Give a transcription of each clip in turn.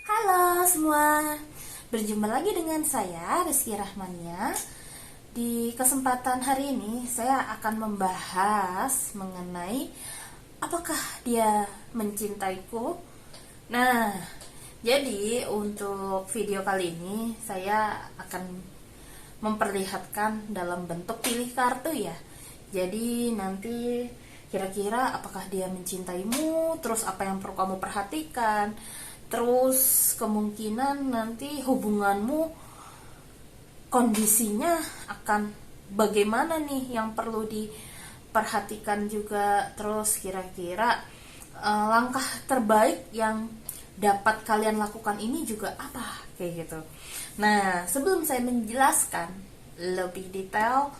Halo semua, berjumpa lagi dengan saya Rizky Rahmania. Di kesempatan hari ini saya akan membahas mengenai apakah dia mencintaiku. Nah, jadi untuk video kali ini saya akan memperlihatkan dalam bentuk pilih kartu ya. Jadi nanti kira-kira apakah dia mencintaimu, terus apa yang perlu kamu perhatikan, terus kemungkinan nanti hubunganmu kondisinya akan bagaimana nih yang perlu diperhatikan juga. Terus kira-kira langkah terbaik yang dapat kalian lakukan ini juga apa, kayak gitu. Nah, sebelum saya menjelaskan lebih detail,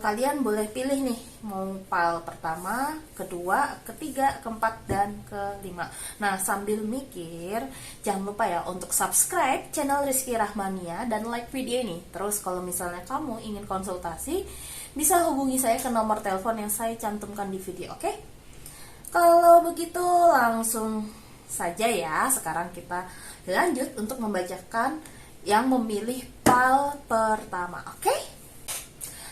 kalian boleh pilih nih mau file pertama, kedua, ketiga, keempat, dan kelima. Nah, sambil mikir jangan lupa ya untuk subscribe channel Rizky Rahmania dan like video ini. Terus kalau misalnya kamu ingin konsultasi, bisa hubungi saya ke nomor telepon yang saya cantumkan di video, oke? Kalau begitu langsung saja ya, sekarang kita lanjut untuk membacakan yang memilih file pertama, oke?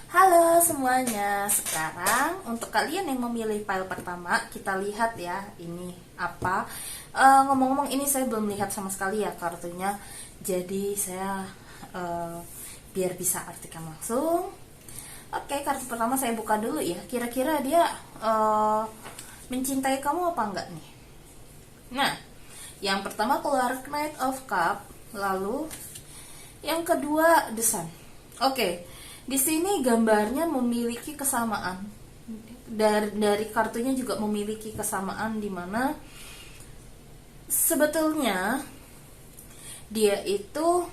Halo semuanya, sekarang untuk kalian yang memilih file pertama, kita lihat ya ini apa. Ngomong-ngomong ini saya belum lihat sama sekali ya kartunya, jadi saya biar bisa artikan langsung. Oke, kartu pertama saya buka dulu ya, kira-kira dia mencintai kamu apa enggak nih. Nah, yang pertama keluar Knight of Cup, lalu yang kedua The Sun. Oke. Di sini gambarnya memiliki kesamaan. Dari kartunya juga memiliki kesamaan, di mana sebetulnya dia itu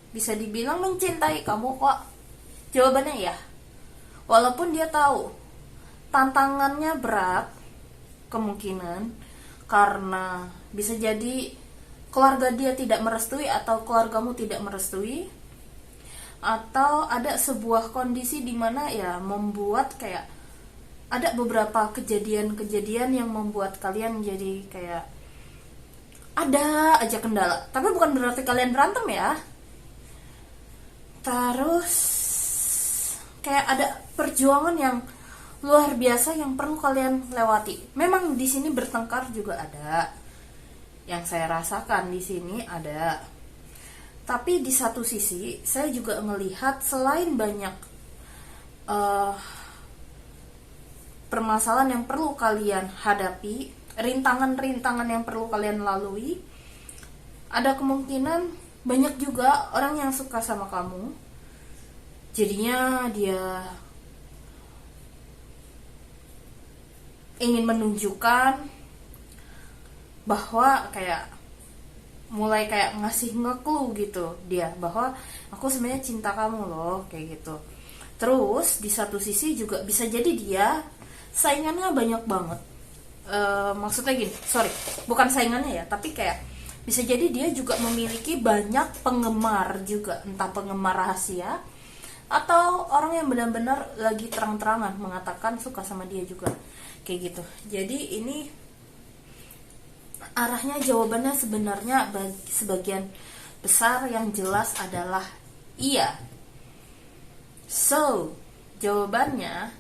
bisa dibilang mencintai kamu kok. Jawabannya ya. Walaupun dia tahu tantangannya berat, kemungkinan karena bisa jadi keluarga dia tidak merestui atau keluargamu tidak merestui, atau ada sebuah kondisi di mana ya membuat kayak ada beberapa kejadian-kejadian yang membuat kalian jadi kayak ada aja kendala. Tapi bukan berarti kalian berantem ya. Terus kayak ada perjuangan yang luar biasa yang perlu kalian lewati. Memang di sini bertengkar juga ada. Yang saya rasakan di sini ada. Tapi di satu sisi saya juga melihat selain banyak permasalahan yang perlu kalian hadapi, rintangan-rintangan yang perlu kalian lalui, ada kemungkinan banyak juga orang yang suka sama kamu. Jadinya dia ingin menunjukkan bahwa kayak mulai kayak ngasih nge-clue gitu dia bahwa aku sebenarnya cinta kamu loh, kayak gitu. Terus di satu sisi juga bisa jadi dia saingannya banyak banget. Maksudnya gini, sorry, bukan saingannya ya, tapi kayak bisa jadi dia juga memiliki banyak penggemar juga, entah penggemar rahasia atau orang yang benar-benar lagi terang-terangan mengatakan suka sama dia juga, kayak gitu. Jadi ini arahnya, jawabannya sebenarnya sebagian besar yang jelas adalah iya. So, jawabannya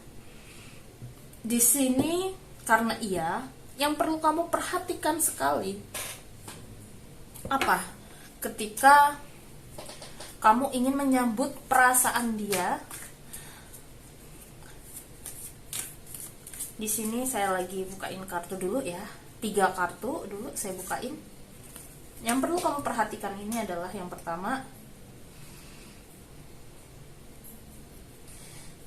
di sini karena iya, yang perlu kamu perhatikan sekali apa? Ketika kamu ingin menyambut perasaan dia. Di sini saya lagi bukain kartu dulu ya. 3 kartu dulu saya bukain. Yang perlu kamu perhatikan ini adalah yang pertama,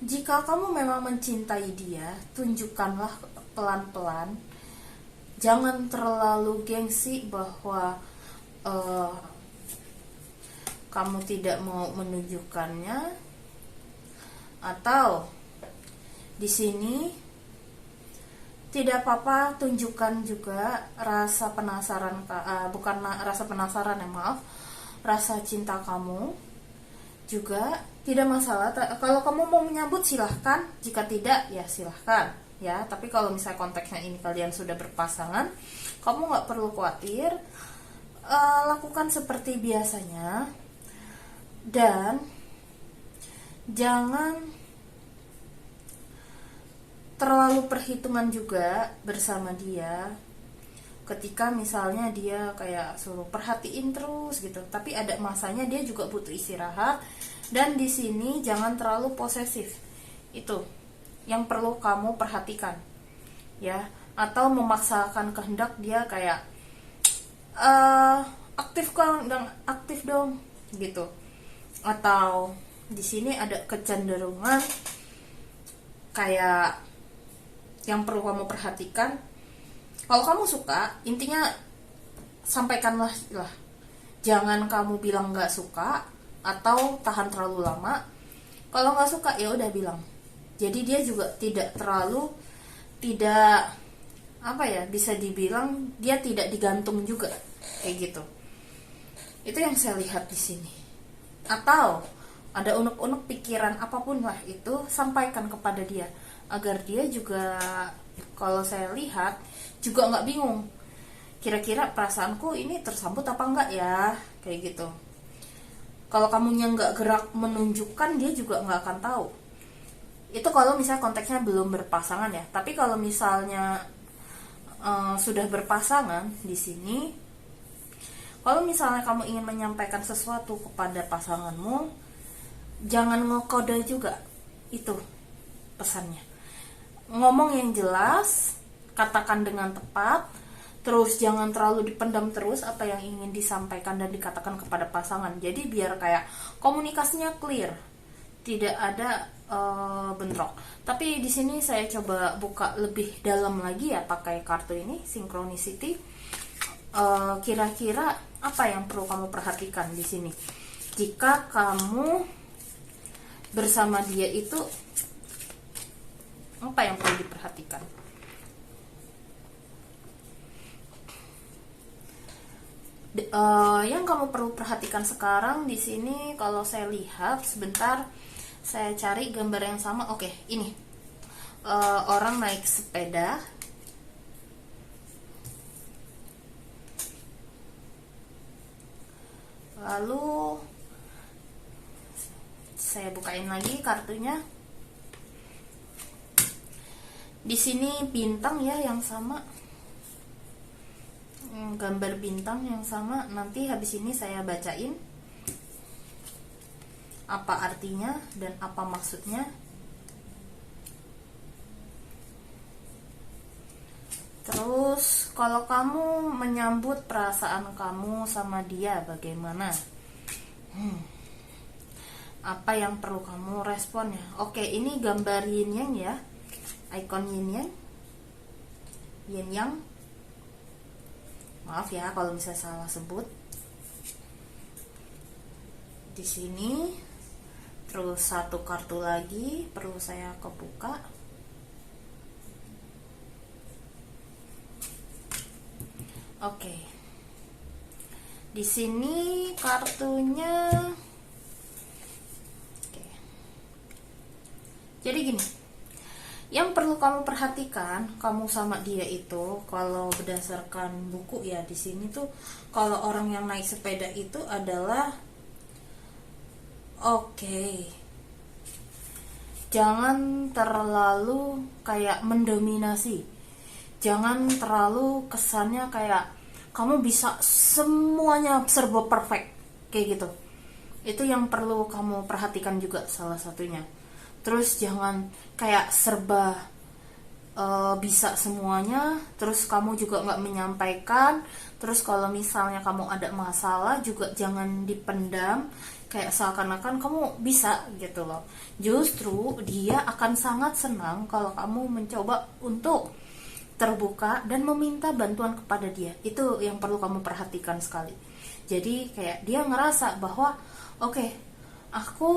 jika kamu memang mencintai dia, tunjukkanlah pelan-pelan. Jangan terlalu gengsi bahwa kamu tidak mau menunjukkannya, atau di sini tidak apa-apa tunjukkan juga rasa penasaran, bukan rasa penasaran ya, maaf, rasa cinta kamu juga tidak masalah. Kalau kamu mau menyambut silahkan, jika tidak ya silahkan ya. Tapi kalau misalnya konteksnya ini kalian sudah berpasangan, kamu nggak perlu khawatir. lakukan seperti biasanya, dan jangan terlalu perhitungan juga bersama dia. Ketika misalnya dia kayak suruh perhatiin terus gitu, tapi ada masanya dia juga butuh istirahat. Dan di sini jangan terlalu posesif. Itu yang perlu kamu perhatikan, ya. Atau memaksakan kehendak dia kayak aktif dong gitu. Atau di sini ada kecenderungan kayak yang perlu kamu perhatikan. Kalau kamu suka, intinya sampaikanlah lah. Jangan kamu bilang nggak suka atau tahan terlalu lama. Kalau nggak suka ya udah bilang. Jadi dia juga tidak bisa dibilang dia tidak digantung juga kayak gitu. Itu yang saya lihat di sini. Atau ada unek-unek pikiran apapun lah, itu sampaikan kepada dia agar dia juga, kalau saya lihat, juga nggak bingung, kira-kira perasaanku ini tersambut apa enggak ya, kayak gitu. Kalau kamunya nggak gerak menunjukkan, dia juga nggak akan tahu. Itu kalau misalnya konteksnya belum berpasangan ya. Tapi kalau misalnya sudah berpasangan di sini, kalau misalnya kamu ingin menyampaikan sesuatu kepada pasanganmu, jangan ngekode juga. Itu pesannya. Ngomong yang jelas, katakan dengan tepat, terus jangan terlalu dipendam terus apa yang ingin disampaikan dan dikatakan kepada pasangan. Jadi biar kayak komunikasinya clear, tidak ada bentrok. Tapi di sini saya coba buka lebih dalam lagi ya pakai kartu ini, synchronicity. Kira-kira apa yang perlu kamu perhatikan di sini? Jika kamu bersama dia itu, apa yang perlu diperhatikan? Yang kamu perlu perhatikan sekarang di sini, kalau saya lihat sebentar, saya cari gambar yang sama. Oke, ini orang naik sepeda, lalu saya bukain lagi kartunya. Di sini bintang ya yang sama, gambar bintang yang sama. Nanti habis ini saya bacain apa artinya dan apa maksudnya. Terus kalau kamu menyambut perasaan kamu sama dia bagaimana? Apa yang perlu kamu respon ya? Oke, ini gambar yin yang ya, ikon yin yang. Maaf ya kalau misalnya salah sebut. Di sini terus satu kartu lagi perlu saya kebuka. Oke. Di sini kartunya. Oke. Jadi gini. Yang perlu kamu perhatikan, kamu sama dia itu, kalau berdasarkan buku ya di sini tuh, kalau orang yang naik sepeda itu adalah jangan terlalu kayak mendominasi, jangan terlalu kesannya kayak kamu bisa semuanya serba perfect kayak gitu. Itu yang perlu kamu perhatikan juga salah satunya. Terus jangan kayak serba bisa semuanya, terus kamu juga nggak menyampaikan. Terus kalau misalnya kamu ada masalah juga jangan dipendam, kayak seakan-akan kamu bisa gitu loh. Justru dia akan sangat senang kalau kamu mencoba untuk terbuka dan meminta bantuan kepada dia. Itu yang perlu kamu perhatikan sekali. Jadi kayak dia ngerasa bahwa oke, aku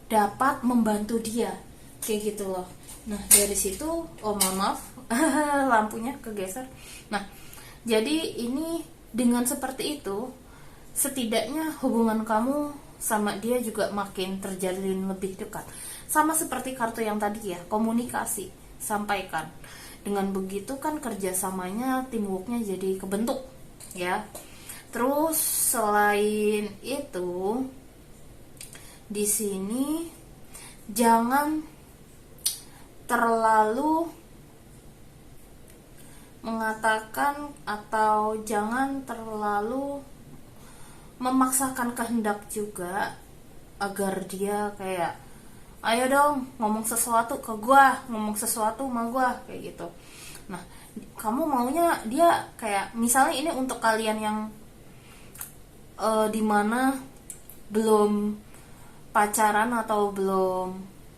dapat membantu dia kayak gitu loh. Nah dari situ, mohon maaf lampunya kegeser. Nah jadi ini dengan seperti itu, setidaknya hubungan kamu sama dia juga makin terjalin lebih dekat. Sama seperti kartu yang tadi ya, komunikasi, sampaikan. Dengan begitu kan kerjasamanya, teamworknya jadi kebentuk ya. Terus selain itu, di sini jangan terlalu mengatakan atau jangan terlalu memaksakan kehendak juga agar dia kayak ayo dong ngomong sesuatu ke gua, ngomong sesuatu sama gua kayak gitu. Nah, kamu maunya dia kayak misalnya ini untuk kalian yang dimana belum pacaran atau belum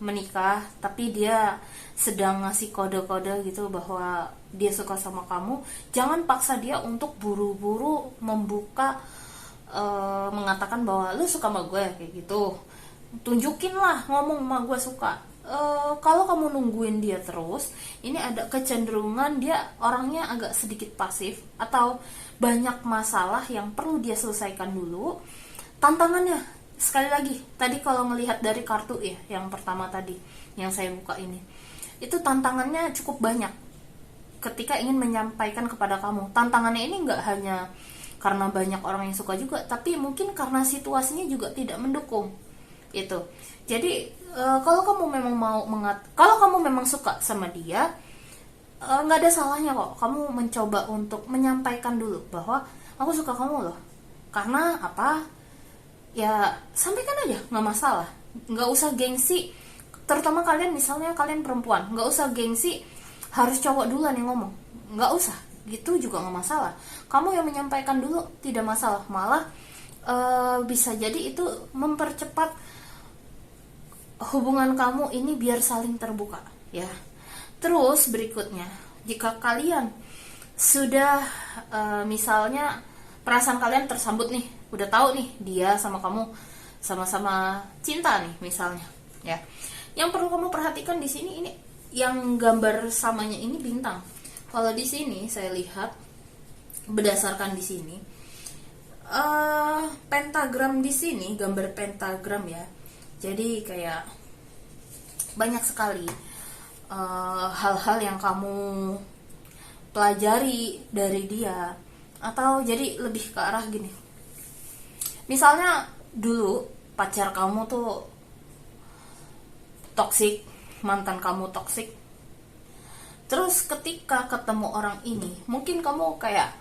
menikah, tapi dia sedang ngasih kode-kode gitu bahwa dia suka sama kamu. Jangan paksa dia untuk buru-buru membuka, mengatakan bahwa lu suka sama gue kayak gitu. Tunjukin lah, ngomong sama gue suka. Kalau kamu nungguin dia terus, ini ada kecenderungan dia orangnya agak sedikit pasif atau banyak masalah yang perlu dia selesaikan dulu. Tantangannya sekali lagi, tadi kalau ngelihat dari kartu ya, yang pertama tadi yang saya buka ini, itu tantangannya cukup banyak ketika ingin menyampaikan kepada kamu. Tantangannya ini nggak hanya karena banyak orang yang suka juga, tapi mungkin karena situasinya juga tidak mendukung itu. Jadi kalau kamu memang kalau kamu memang suka sama dia, nggak ada salahnya kok kamu mencoba untuk menyampaikan dulu bahwa aku suka kamu loh. Karena apa? Ya sampaikan aja, nggak masalah. Nggak usah gengsi, terutama kalian misalnya kalian perempuan, nggak usah gengsi harus cowok duluan yang ngomong, nggak usah gitu juga nggak masalah. Kamu yang menyampaikan dulu tidak masalah, malah bisa jadi itu mempercepat hubungan kamu ini biar saling terbuka ya. Terus berikutnya, jika kalian sudah misalnya perasaan kalian tersambut nih, udah tahu nih dia sama kamu sama-sama cinta nih misalnya ya, yang perlu kamu perhatikan di sini, ini yang gambar samanya ini bintang. Kalau di sini saya lihat berdasarkan di sini pentagram, di sini gambar pentagram ya. Jadi kayak banyak sekali hal-hal yang kamu pelajari dari dia, atau jadi lebih ke arah gini. Misalnya dulu pacar kamu tuh toksik, mantan kamu toksik. Terus ketika ketemu orang ini, mungkin kamu kayak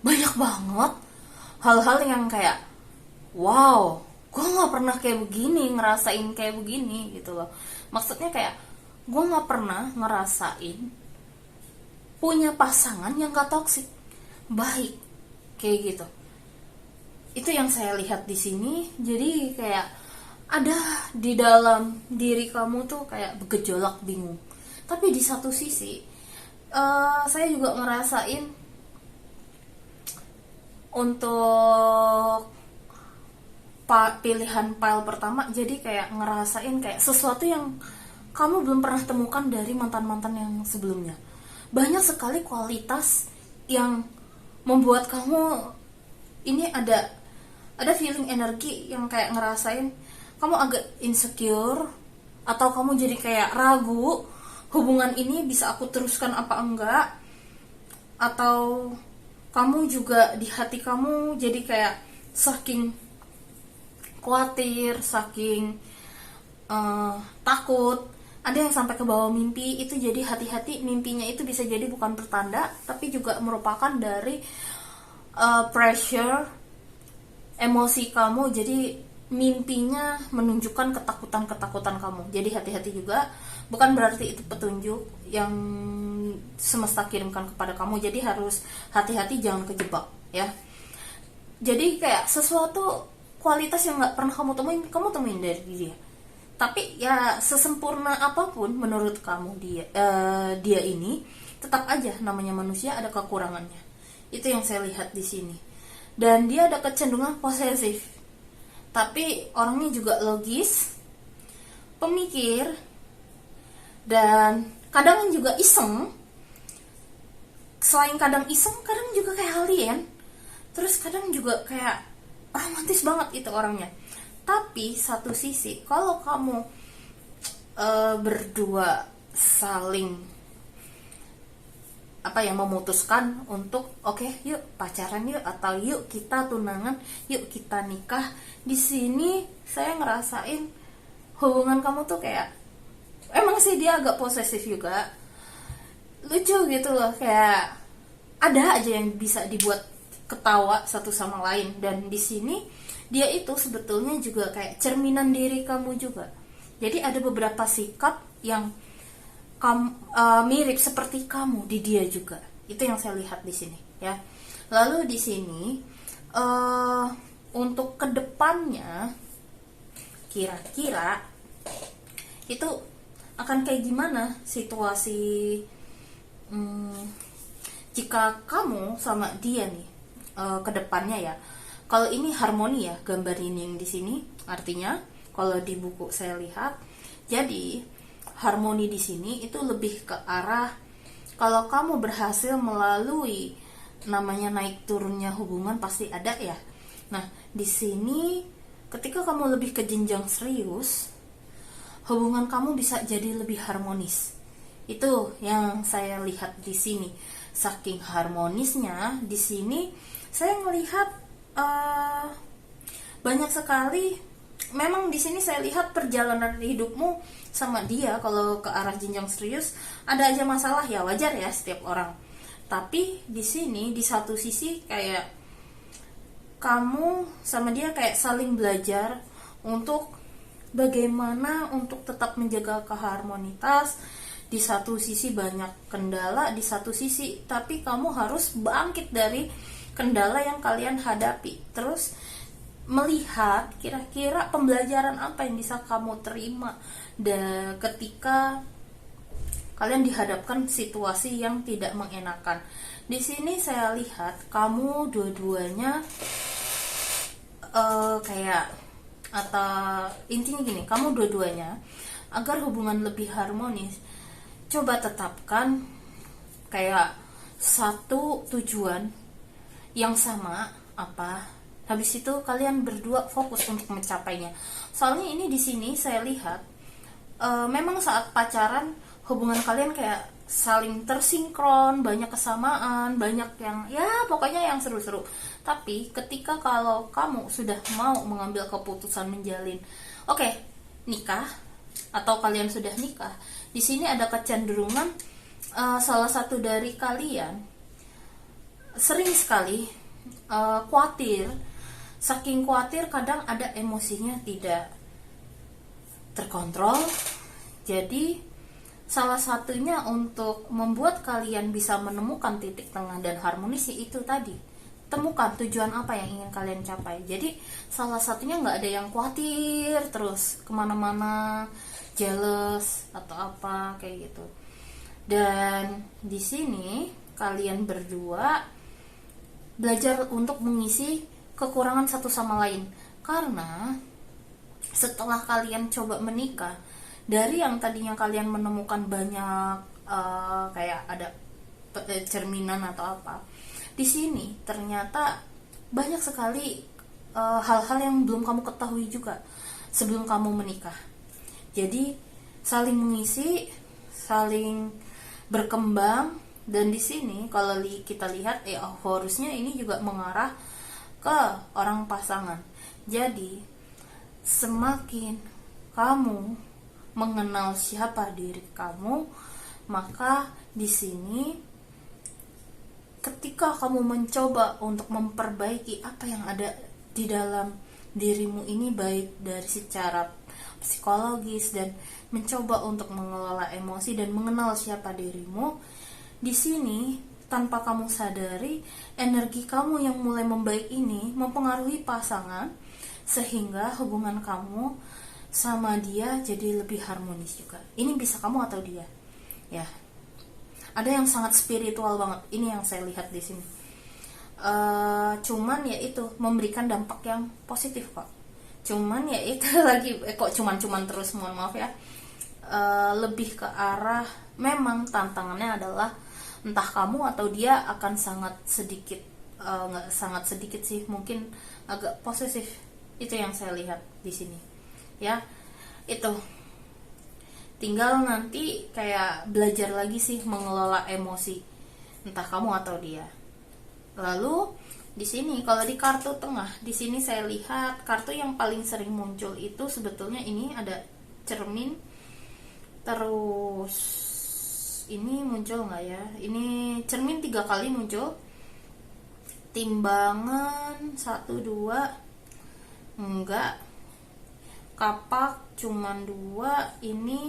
banyak banget hal-hal yang kayak wow, gue nggak pernah kayak begini, ngerasain kayak begini gitu loh. Maksudnya kayak gue nggak pernah ngerasain punya pasangan yang gak toksik, baik kayak gitu. Itu yang saya lihat di sini. Jadi kayak ada di dalam diri kamu tuh kayak bergejolak, bingung. Tapi di satu sisi saya juga ngerasain untuk pilihan pile pertama, jadi kayak ngerasain kayak sesuatu yang kamu belum pernah temukan dari mantan-mantan yang sebelumnya. Banyak sekali kualitas yang membuat kamu ini ada feeling energi yang kayak ngerasain kamu agak insecure, atau kamu jadi kayak ragu hubungan ini bisa aku teruskan apa enggak, atau kamu juga di hati kamu jadi kayak saking khawatir, saking takut, ada yang sampai ke bawah mimpi. Itu jadi hati-hati, mimpinya itu bisa jadi bukan pertanda, tapi juga merupakan dari pressure emosi kamu. Jadi mimpinya menunjukkan ketakutan kamu. Jadi hati-hati juga, bukan berarti itu petunjuk yang semesta kirimkan kepada kamu. Jadi harus hati-hati, jangan kejebak ya. Jadi kayak sesuatu kualitas yang nggak pernah kamu temuin dari dia. Tapi ya sesempurna apapun menurut kamu dia ini, tetap aja namanya manusia ada kekurangannya. Itu yang saya lihat di sini. Dan dia ada kecenderungan posesif. Tapi orangnya juga logis, pemikir, dan kadang juga iseng. Selain kadang iseng, kadang juga kayak alien. Terus kadang juga kayak romantis banget itu orangnya. Tapi satu sisi, kalau kamu berdua saling apa ya, memutuskan untuk oke, yuk pacaran yuk, atau yuk kita tunangan, yuk kita nikah. Di sini saya ngerasain hubungan kamu tuh kayak emang sih dia agak posesif juga, lucu gitu loh, kayak ada aja yang bisa dibuat ketawa satu sama lain. Dan di sini dia itu sebetulnya juga kayak cerminan diri kamu juga. Jadi ada beberapa sikap yang mirip seperti kamu di dia juga. Itu yang saya lihat di sini ya. Lalu di sini untuk kedepannya kira-kira itu akan kayak gimana situasi jika kamu sama dia nih kedepannya ya. Kalau ini harmoni ya, gambar ini yang di sini artinya kalau di buku saya lihat, jadi harmoni di sini itu lebih ke arah kalau kamu berhasil melalui namanya naik turunnya hubungan pasti ada ya. Nah, di sini ketika kamu lebih ke jenjang serius, hubungan kamu bisa jadi lebih harmonis. Itu yang saya lihat di sini. Saking harmonisnya di sini saya melihat banyak sekali. Memang di sini saya lihat perjalanan hidupmu sama dia kalau ke arah jenjang serius ada aja masalah ya, wajar ya setiap orang. Tapi di sini di satu sisi kayak kamu sama dia kayak saling belajar untuk bagaimana untuk tetap menjaga keharmonitas. Di satu sisi banyak kendala, di satu sisi tapi kamu harus bangkit dari kendala yang kalian hadapi. Terus melihat kira-kira pembelajaran apa yang bisa kamu terima ketika kalian dihadapkan situasi yang tidak mengenakan. Di sini saya lihat kamu dua-duanya kayak, atau intinya gini, kamu dua-duanya agar hubungan lebih harmonis, coba tetapkan kayak satu tujuan yang sama apa. Habis itu kalian berdua fokus untuk mencapainya. Soalnya ini di sini saya lihat memang saat pacaran hubungan kalian kayak saling tersinkron, banyak kesamaan, banyak yang ya pokoknya yang seru-seru. Tapi ketika kalau kamu sudah mau mengambil keputusan menjalin nikah, atau kalian sudah nikah, di sini ada kecenderungan salah satu dari kalian sering sekali khawatir. Saking khawatir kadang ada emosinya tidak terkontrol. Jadi salah satunya untuk membuat kalian bisa menemukan titik tengah dan harmonis itu tadi, temukan tujuan apa yang ingin kalian capai. Jadi salah satunya nggak ada yang khawatir terus kemana-mana, jealous atau apa kayak gitu. Dan di sini kalian berdua belajar untuk mengisi kekurangan satu sama lain, karena setelah kalian coba menikah, dari yang tadinya kalian menemukan banyak kayak ada cerminan atau apa, di sini ternyata banyak sekali hal-hal yang belum kamu ketahui juga sebelum kamu menikah. Jadi saling mengisi, saling berkembang. Dan di sini kalau kita lihat harusnya ini juga mengarah ke orang pasangan. Jadi semakin kamu mengenal siapa diri kamu, maka di sini ketika kamu mencoba untuk memperbaiki apa yang ada di dalam dirimu ini, baik dari secara psikologis dan mencoba untuk mengelola emosi dan mengenal siapa dirimu, di sini tanpa kamu sadari, energi kamu yang mulai membaik ini mempengaruhi pasangan, sehingga hubungan kamu sama dia jadi lebih harmonis juga. Ini bisa kamu atau dia, ya. Ada yang sangat spiritual banget. Ini yang saya lihat di sini. Cuman ya itu memberikan dampak yang positif kok. Cuman ya itu lagi kok cuman terus, mohon maaf ya. Lebih ke arah memang tantangannya adalah entah kamu atau dia akan sangat sedikit, nggak sangat sedikit sih, mungkin agak posesif. Itu yang saya lihat di sini ya. Itu tinggal nanti kayak belajar lagi sih mengelola emosi. entah kamu atau dia. Lalu di sini kalau di kartu tengah, di sini saya lihat kartu yang paling sering muncul itu sebetulnya ini ada cermin. Terus ini muncul nggak ya? Ini cermin 3 kali muncul. Timbangan 1 2 enggak. Kapak cuman 2. Ini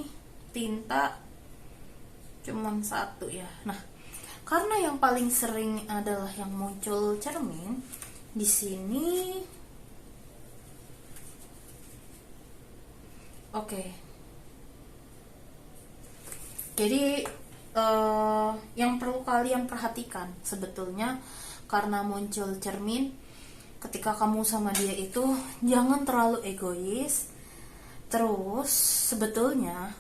tinta cuman 1 ya. Nah, karena yang paling sering adalah yang muncul cermin di sini. Oke. Jadi yang perlu kalian perhatikan sebetulnya karena muncul cermin, ketika kamu sama dia itu jangan terlalu egois. Terus sebetulnya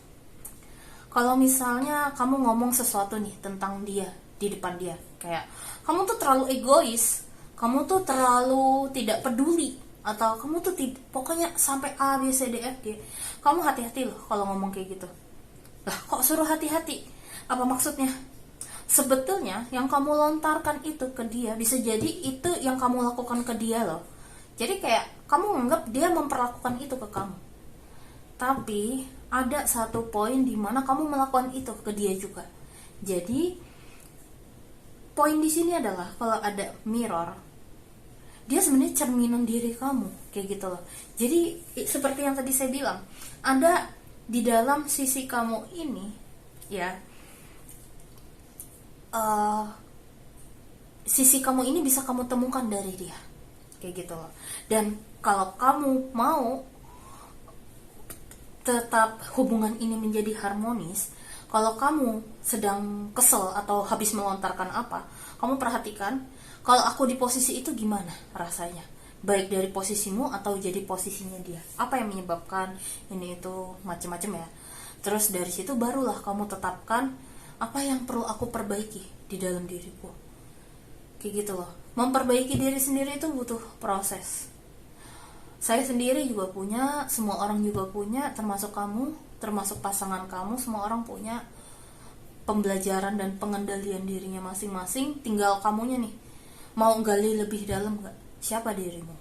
kalau misalnya kamu ngomong sesuatu nih tentang dia di depan dia, kayak kamu tuh terlalu egois, kamu tuh terlalu tidak peduli, atau kamu tuh pokoknya sampai A B C D F G, kamu hati-hati loh kalau ngomong kayak gitu. Lah kok suruh hati-hati? Apa maksudnya? Sebetulnya yang kamu lontarkan itu ke dia bisa jadi itu yang kamu lakukan ke dia loh. Jadi kayak kamu anggap dia memperlakukan itu ke kamu. Tapi ada satu poin di mana kamu melakukan itu ke dia juga. Jadi poin di sini adalah kalau ada mirror, dia sebenarnya cerminan diri kamu, kayak gitu loh. Jadi seperti yang tadi saya bilang, ada di dalam sisi kamu ini ya, sisi kamu ini bisa kamu temukan dari dia, kayak gitu loh. Dan kalau kamu mau tetap hubungan ini menjadi harmonis, kalau kamu sedang kesel atau habis melontarkan apa, kamu perhatikan kalau aku di posisi itu gimana rasanya, baik dari posisimu atau jadi posisinya dia, apa yang menyebabkan ini itu macam-macam ya. Terus dari situ barulah kamu tetapkan apa yang perlu aku perbaiki di dalam diriku, kayak gitu loh. Memperbaiki diri sendiri itu butuh proses. Saya sendiri juga punya, semua orang juga punya, termasuk kamu, termasuk pasangan kamu, semua orang punya pembelajaran dan pengendalian dirinya masing-masing. Tinggal kamunya nih, mau gali lebih dalam gak? Siapa dirimu?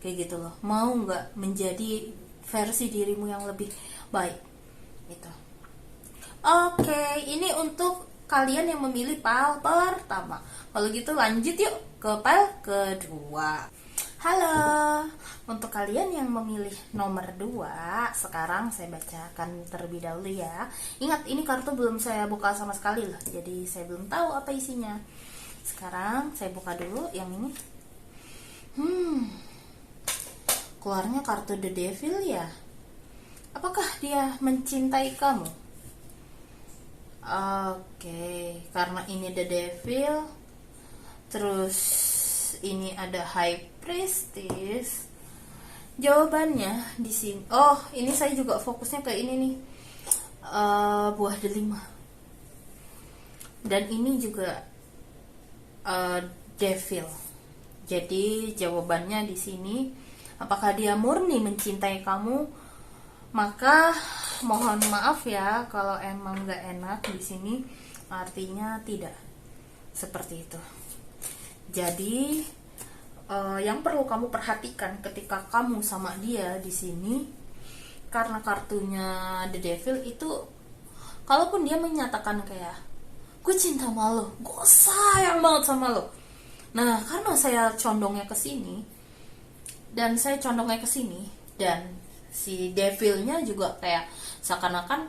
Kayak gitu loh. Mau gak menjadi versi dirimu yang lebih baik? Gitu. Oke, ini untuk kalian yang memilih pile pertama. Kalau gitu lanjut yuk ke pile kedua. Halo, untuk kalian yang memilih nomor 2, sekarang saya bacakan terlebih dahulu ya. Ingat, ini kartu belum saya buka sama sekali loh, jadi saya belum tahu apa isinya. Sekarang saya buka dulu yang ini. Keluarnya kartu The Devil ya. Apakah dia mencintai kamu? Oke, karena ini The Devil, terus ini ada High Priestess. Jawabannya di sini. Oh, ini saya juga fokusnya ke ini nih. Buah delima. Dan ini juga Devil. Jadi jawabannya di sini, apakah dia murni mencintai kamu? Maka mohon maaf ya kalau emang gak enak di sini, artinya tidak seperti itu. Jadi yang perlu kamu perhatikan ketika kamu sama dia di sini, karena kartunya The Devil itu, kalaupun dia menyatakan kayak gue cinta sama lo, gue sayang banget sama lo. Nah, karena saya condongnya ke sini dan si Devilnya juga kayak seakan-akan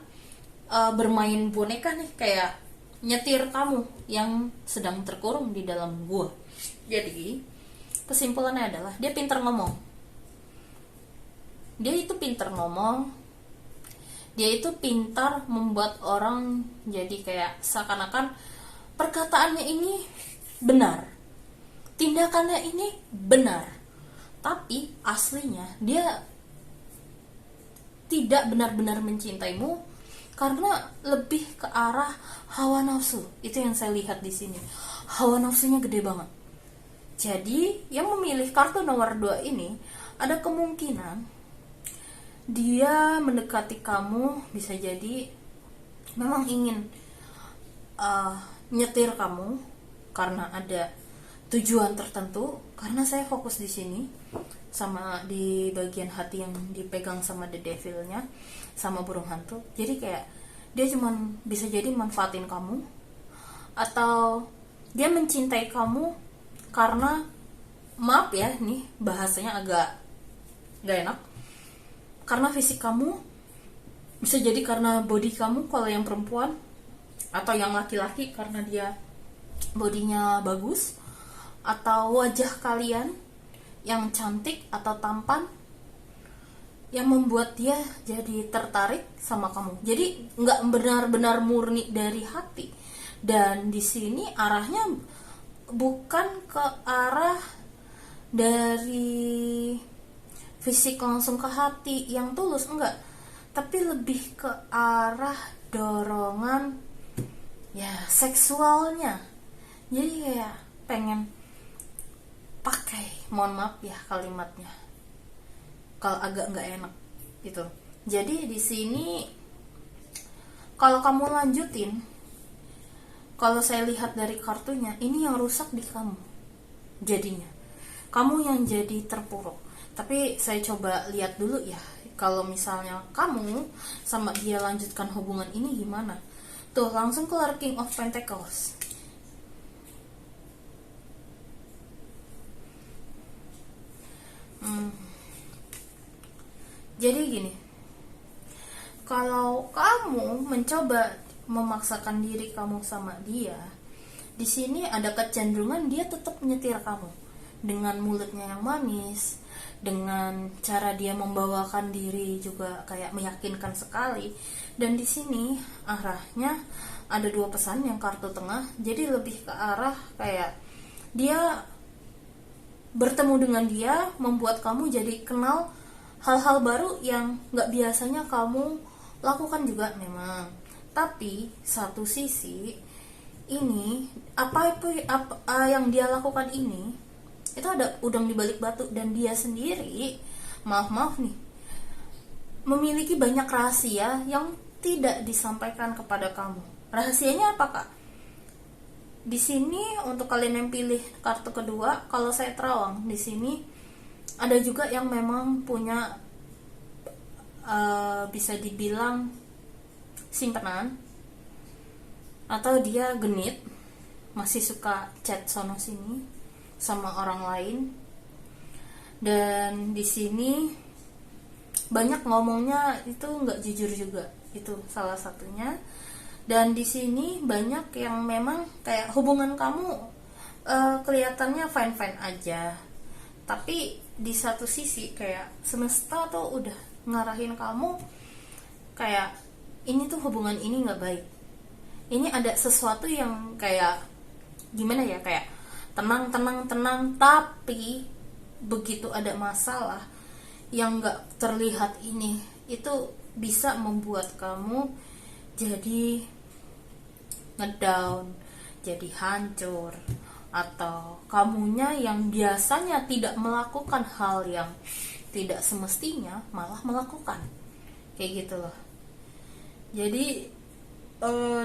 bermain boneka nih, kayak nyetir kamu yang sedang terkurung di dalam gua. Jadi kesimpulannya adalah dia pintar ngomong. Dia itu pintar membuat orang jadi kayak seakan-akan perkataannya ini benar, tindakannya ini benar, tapi aslinya dia tidak benar-benar mencintaimu karena lebih ke arah hawa nafsu. Itu yang saya lihat di sini. Hawa nafsunya gede banget. Jadi, yang memilih kartu nomor 2 ini ada kemungkinan dia mendekati kamu, bisa jadi memang ingin nyetir kamu karena ada tujuan tertentu, karena saya fokus di sini sama di bagian hati yang dipegang sama the devilnya, sama burung hantu. Jadi kayak dia cuman bisa jadi manfaatin kamu, atau dia mencintai kamu karena, maaf ya nih bahasanya agak gak enak, karena fisik kamu. Bisa jadi karena body kamu kalau yang perempuan, atau yang laki-laki karena dia bodinya bagus, atau wajah kalian yang cantik atau tampan yang membuat dia jadi tertarik sama kamu. Jadi nggak benar-benar murni dari hati. Dan di sini arahnya bukan ke arah dari fisik langsung ke hati yang tulus, enggak, tapi lebih ke arah dorongan ya seksualnya. Jadi kayak pengen pakai, mohon maaf ya kalimatnya kalau agak nggak enak gitu. Jadi di sini kalau kamu lanjutin, kalau saya lihat dari kartunya, ini yang rusak di kamu jadinya, kamu yang jadi terpuruk. Tapi saya coba lihat dulu ya, kalau misalnya kamu sama dia lanjutkan hubungan ini gimana. Tuh langsung keluar King of Pentacles. Jadi gini, kalau kamu mencoba memaksakan diri kamu sama dia, di sini ada kecenderungan dia tetap nyetir kamu dengan mulutnya yang manis, dengan cara dia membawakan diri juga kayak meyakinkan sekali. Dan di sini arahnya ada dua pesan yang kartu tengah, jadi lebih ke arah kayak dia bertemu dengan dia membuat kamu jadi kenal hal-hal baru yang gak biasanya kamu lakukan juga memang. Tapi satu sisi ini apa yang dia lakukan ini, itu ada udang di balik batu. Dan dia sendiri, maaf nih, memiliki banyak rahasia yang tidak disampaikan kepada kamu. Rahasianya apa, Kak? Di sini untuk kalian yang pilih kartu kedua, kalau saya terawang di sini ada juga yang memang punya bisa dibilang simpenan, atau dia genit, masih suka chat sono sini sama orang lain. Dan di sini banyak ngomongnya itu nggak jujur juga, itu salah satunya. Dan di sini banyak yang memang kayak hubungan kamu kelihatannya fine aja, tapi di satu sisi kayak semesta tuh udah ngarahin kamu kayak ini tuh hubungan ini nggak baik. Ini ada sesuatu yang kayak gimana ya, kayak tenang, tapi begitu ada masalah yang nggak terlihat ini, itu bisa membuat kamu jadi ngedown, jadi hancur, atau kamunya yang biasanya tidak melakukan hal yang tidak semestinya malah melakukan, kayak gitu loh. Jadi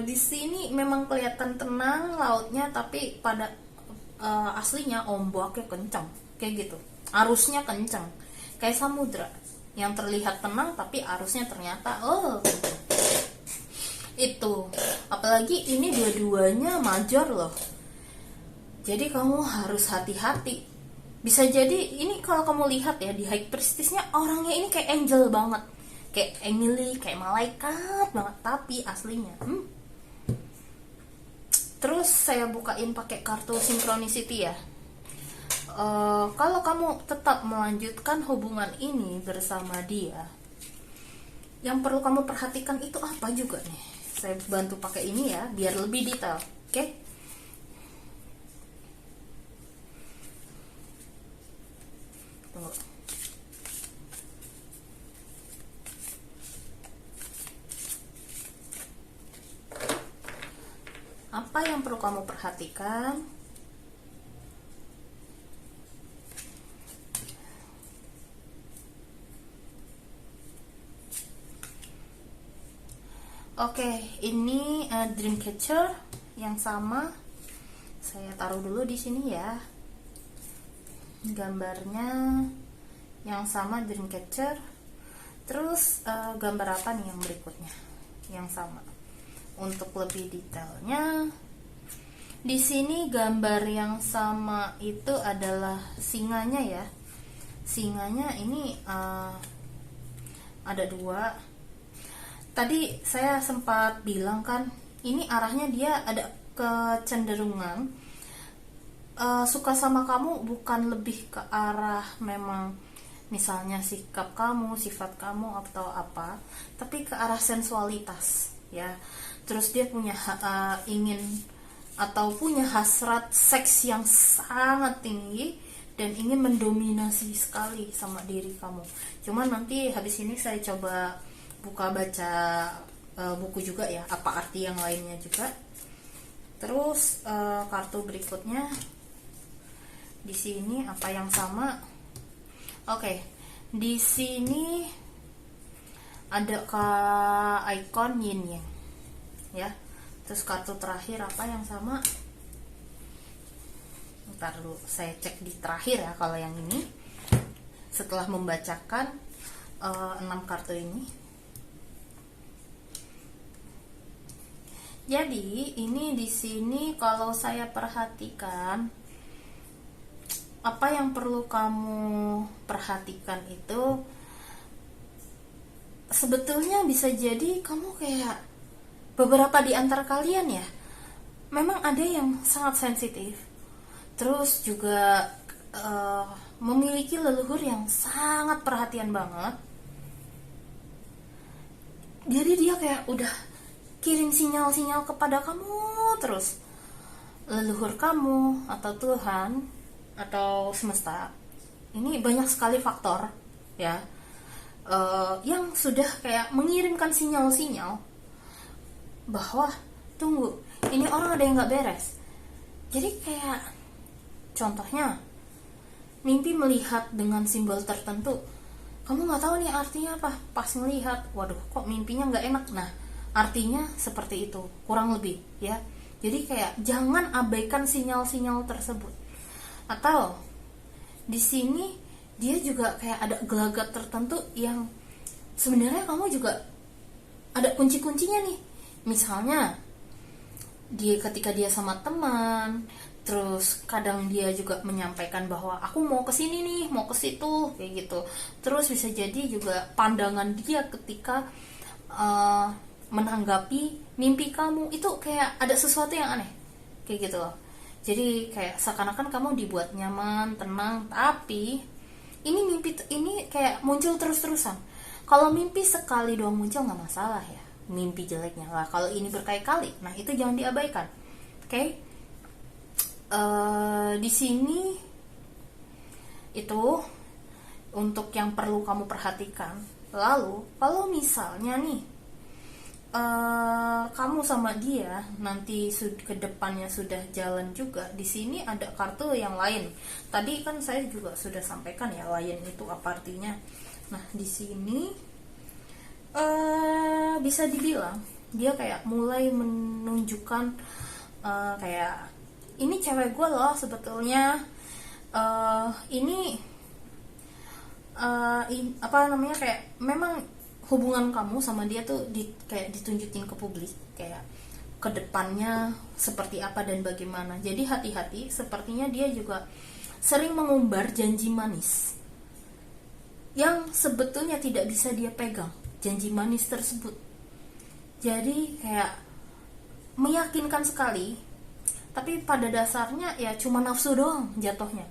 di sini memang kelihatan tenang lautnya, tapi pada aslinya ombaknya kencang, kayak gitu, arusnya kencang, kayak samudra yang terlihat tenang tapi arusnya ternyata kencang. Itu apalagi ini dua-duanya major loh, jadi kamu harus hati-hati. Bisa jadi ini kalau kamu lihat ya di High Priestess-nya, orangnya ini kayak angel banget, kayak Emily, kayak malaikat banget, tapi aslinya Terus saya bukain pakai kartu Synchronicity ya. Kalau kamu tetap melanjutkan hubungan ini bersama dia, yang perlu kamu perhatikan itu apa juga nih. Saya bantu pakai ini ya, biar lebih detail. Oke? Tunggu. Apa yang perlu kamu perhatikan? Oke, ini Dreamcatcher. yang sama saya taruh dulu di sini ya. Gambarnya yang sama Dreamcatcher. Terus gambar apa nih yang berikutnya? Yang sama. Untuk lebih detailnya, di sini gambar yang sama itu adalah singanya ya. Singanya ini ada 2. Tadi saya sempat bilang kan, ini arahnya dia ada kecenderungan suka sama kamu bukan lebih ke arah memang misalnya sikap kamu, sifat kamu atau apa, tapi ke arah sensualitas ya. Terus dia punya ingin atau punya hasrat seks yang sangat tinggi dan ingin mendominasi sekali sama diri kamu. Cuman nanti habis ini saya coba buka baca buku juga ya, apa arti yang lainnya juga. Terus kartu berikutnya di sini apa yang sama? Oke, di sini ada ikon yin yang ya. Terus kartu terakhir apa yang sama? Ntar dulu saya cek di terakhir ya kalau yang ini. Setelah membacakan 6 kartu ini. Jadi ini di sini kalau saya perhatikan, apa yang perlu kamu perhatikan itu sebetulnya bisa jadi kamu kayak beberapa di antara kalian ya, memang ada yang sangat sensitif, terus juga memiliki leluhur yang sangat perhatian banget. Jadi dia kayak udah kirim sinyal-sinyal kepada kamu terus. Leluhur kamu atau Tuhan atau semesta, ini banyak sekali faktor ya, yang sudah kayak mengirimkan sinyal-sinyal bahwa tunggu, ini orang ada yang gak beres. Jadi kayak contohnya mimpi melihat dengan simbol tertentu, kamu gak tahu nih artinya apa. Pas melihat, waduh kok mimpinya gak enak. Nah artinya seperti itu kurang lebih ya. Jadi kayak jangan abaikan sinyal-sinyal tersebut. Atau di sini dia juga kayak ada gelagat tertentu yang sebenarnya kamu juga ada kunci-kuncinya nih. Misalnya dia ketika dia sama teman, terus kadang dia juga menyampaikan bahwa aku mau ke sini nih, mau ke situ kayak gitu. Terus bisa jadi juga pandangan dia ketika menanggapi mimpi kamu itu kayak ada sesuatu yang aneh kayak gitu loh. Jadi kayak seakan-akan kamu dibuat nyaman, tenang, tapi ini mimpi ini kayak muncul terus-terusan. Kalau mimpi sekali doang muncul nggak masalah ya, mimpi jeleknya lah. Kalau ini berkali-kali, nah itu jangan diabaikan. Oke? Di sini itu untuk yang perlu kamu perhatikan. Lalu kalau misalnya nih kamu sama dia nanti ke depannya sudah jalan juga, di sini ada kartu yang lain. Tadi kan saya juga sudah sampaikan ya lain itu apa artinya. Nah di sini bisa dibilang dia kayak mulai menunjukkan kayak ini cewek gue loh sebetulnya, ini apa namanya, kayak memang hubungan kamu sama dia tuh kayak ditunjukin ke publik, kayak ke depannya seperti apa dan bagaimana. Jadi hati-hati, sepertinya dia juga sering mengumbar janji manis yang sebetulnya tidak bisa dia pegang, janji manis tersebut. Jadi kayak meyakinkan sekali, tapi pada dasarnya ya cuma nafsu doang jatuhnya.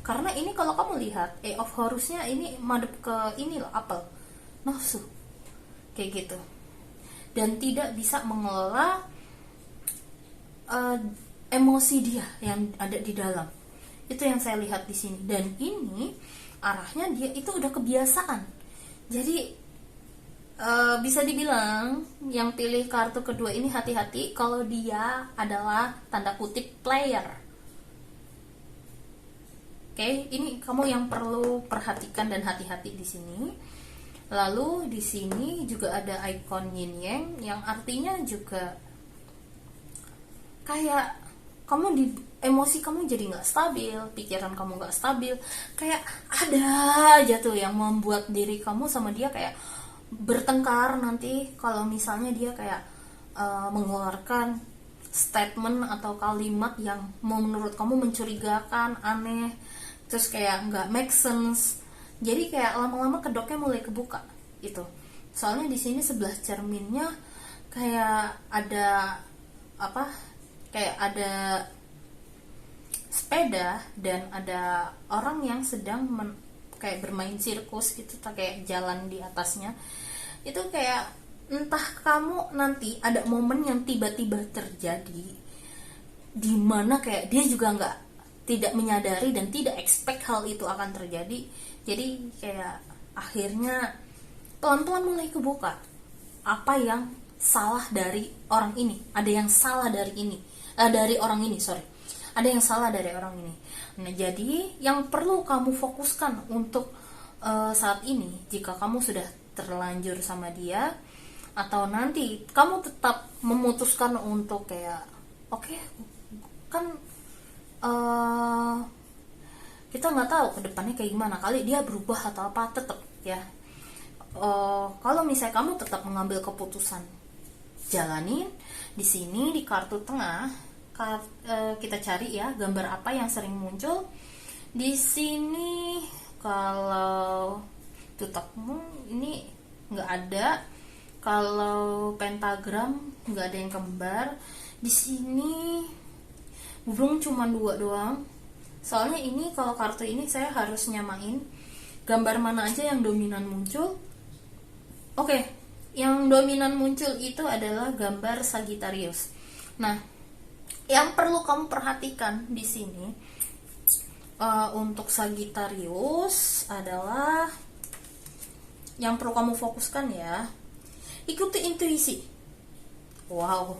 Karena ini kalau kamu lihat of Horusnya ini madep ke ini loh, apel, nafsu kayak gitu, dan tidak bisa mengelola emosi dia yang ada di dalam. Itu yang saya lihat di sini. Dan ini arahnya dia itu udah kebiasaan. Jadi bisa dibilang yang pilih kartu kedua ini hati-hati kalau dia adalah tanda kutip player. Oke, ini kamu yang perlu perhatikan dan hati-hati di sini. Lalu di sini juga ada ikon yin yang artinya juga kayak kamu di emosi kamu jadi nggak stabil, pikiran kamu nggak stabil, kayak ada aja tuh yang membuat diri kamu sama dia kayak bertengkar. Nanti kalau misalnya dia kayak mengeluarkan statement atau kalimat yang menurut kamu mencurigakan, aneh, terus kayak nggak make sense, jadi kayak lama-lama kedoknya mulai kebuka itu. Soalnya di sini sebelah cerminnya kayak ada apa, kayak ada sepeda dan ada orang yang sedang kayak bermain sirkus gitu, kayak jalan di atasnya. Itu kayak entah kamu nanti ada momen yang tiba-tiba terjadi di mana kayak dia juga tidak menyadari dan tidak expect hal itu akan terjadi. Jadi kayak akhirnya pelan-pelan mulai kebuka apa yang salah dari orang ini. Ada yang salah dari ini, dari orang ini, sorry. Ada yang salah dari orang ini. Nah, jadi yang perlu kamu fokuskan untuk saat ini, jika kamu sudah terlanjur sama dia, atau nanti kamu tetap memutuskan untuk kayak oke, kan kita nggak tahu kedepannya kayak gimana, kali dia berubah atau apa, tetap ya. Kalau misalnya kamu tetap mengambil keputusan, jalanin. Di sini di kartu tengah kita cari ya gambar apa yang sering muncul di sini. Kalau tutakmu ini nggak ada, kalau pentagram nggak ada yang kembar. Di sini burung cuma 2 doang. Soalnya ini kalau kartu ini saya harus nyamain gambar mana aja yang dominan muncul. Oke, yang dominan muncul itu adalah gambar Sagittarius. Nah, yang perlu kamu perhatikan di sini untuk Sagittarius adalah yang perlu kamu fokuskan ya, ikuti intuisi. Wow.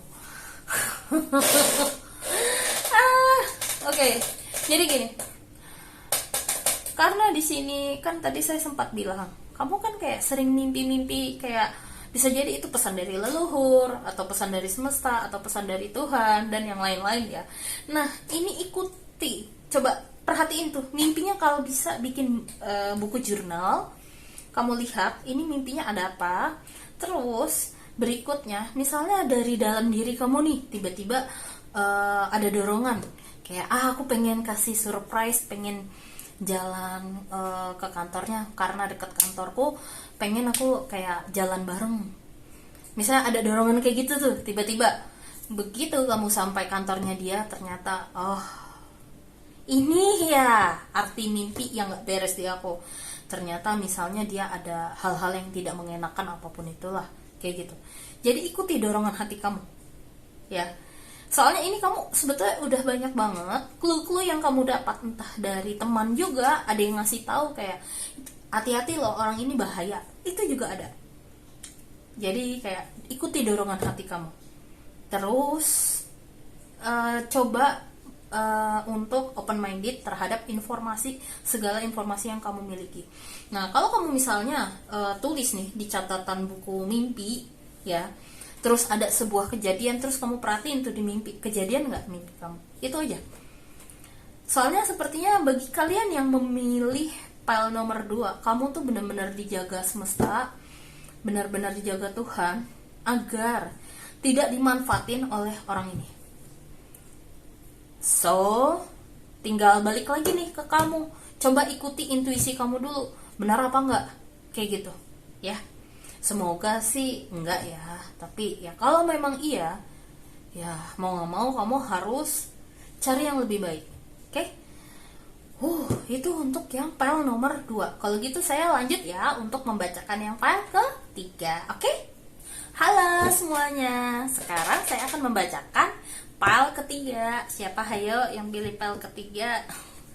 Oke. Jadi gini, karena di sini kan tadi saya sempat bilang, kamu kan kayak sering mimpi-mimpi, kayak bisa jadi itu pesan dari leluhur, atau pesan dari semesta, atau pesan dari Tuhan, dan yang lain-lain ya. Nah, ini ikuti, coba perhatiin tuh mimpinya. Kalau bisa bikin buku jurnal, kamu lihat ini mimpinya ada apa. Terus berikutnya, misalnya dari dalam diri kamu nih, tiba-tiba ada dorongan, kayak aku pengen kasih surprise, pengen jalan ke kantornya karena dekat kantorku, pengen aku kayak jalan bareng. Misalnya ada dorongan kayak gitu tuh, tiba-tiba begitu kamu sampai kantornya dia, ternyata ini ya arti mimpi yang gak beres di aku. Ternyata misalnya dia ada hal-hal yang tidak mengenakan, apapun itulah, kayak gitu. Jadi ikuti dorongan hati kamu ya. Soalnya ini kamu sebetulnya udah banyak banget clue-clue yang kamu dapat, entah dari teman juga, ada yang ngasih tahu kayak hati-hati loh, orang ini bahaya, itu juga ada. Jadi kayak ikuti dorongan hati kamu. Terus coba untuk open minded terhadap informasi, segala informasi yang kamu miliki. Nah, kalau kamu misalnya tulis nih di catatan buku mimpi ya, terus ada sebuah kejadian, terus kamu perhatiin tuh di mimpi, kejadian nggak mimpi kamu, itu aja. Soalnya sepertinya bagi kalian yang memilih pile nomor 2, kamu tuh benar-benar dijaga semesta, benar-benar dijaga Tuhan agar tidak dimanfaatin oleh orang ini. So, tinggal balik lagi nih ke kamu, coba ikuti intuisi kamu dulu, benar apa enggak, kayak gitu ya. Semoga sih enggak ya, tapi ya kalau memang iya, ya mau gak mau kamu harus cari yang lebih baik. Oke? Itu untuk yang pile nomor 2. Kalau gitu saya lanjut ya untuk membacakan yang pile ketiga. Oke? Halo semuanya, sekarang saya akan membacakan pile ketiga. Siapa hayo yang pilih pile ketiga?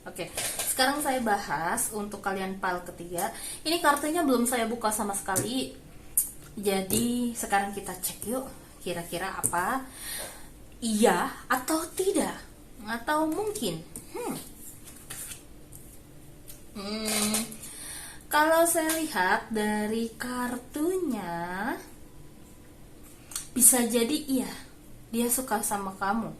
Oke, sekarang saya bahas untuk kalian pile ketiga. Ini kartunya belum saya buka sama sekali. Jadi sekarang kita cek yuk, kira-kira apa? Iya atau tidak? Atau mungkin? Kalau saya lihat dari kartunya, bisa jadi iya, dia suka sama kamu.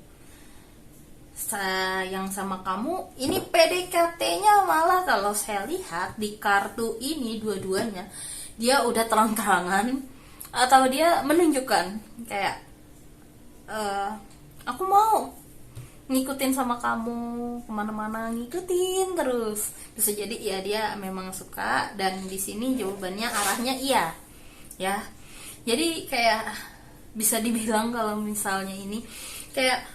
sayang sama kamu. Ini PDKT-nya malah kalau saya lihat di kartu ini dua-duanya dia udah terang-terangan atau dia menunjukkan kayak aku mau ngikutin sama kamu kemana-mana, ngikutin terus. Bisa jadi ya dia memang suka, dan di sini jawabannya arahnya iya ya. Jadi kayak bisa dibilang kalau misalnya ini kayak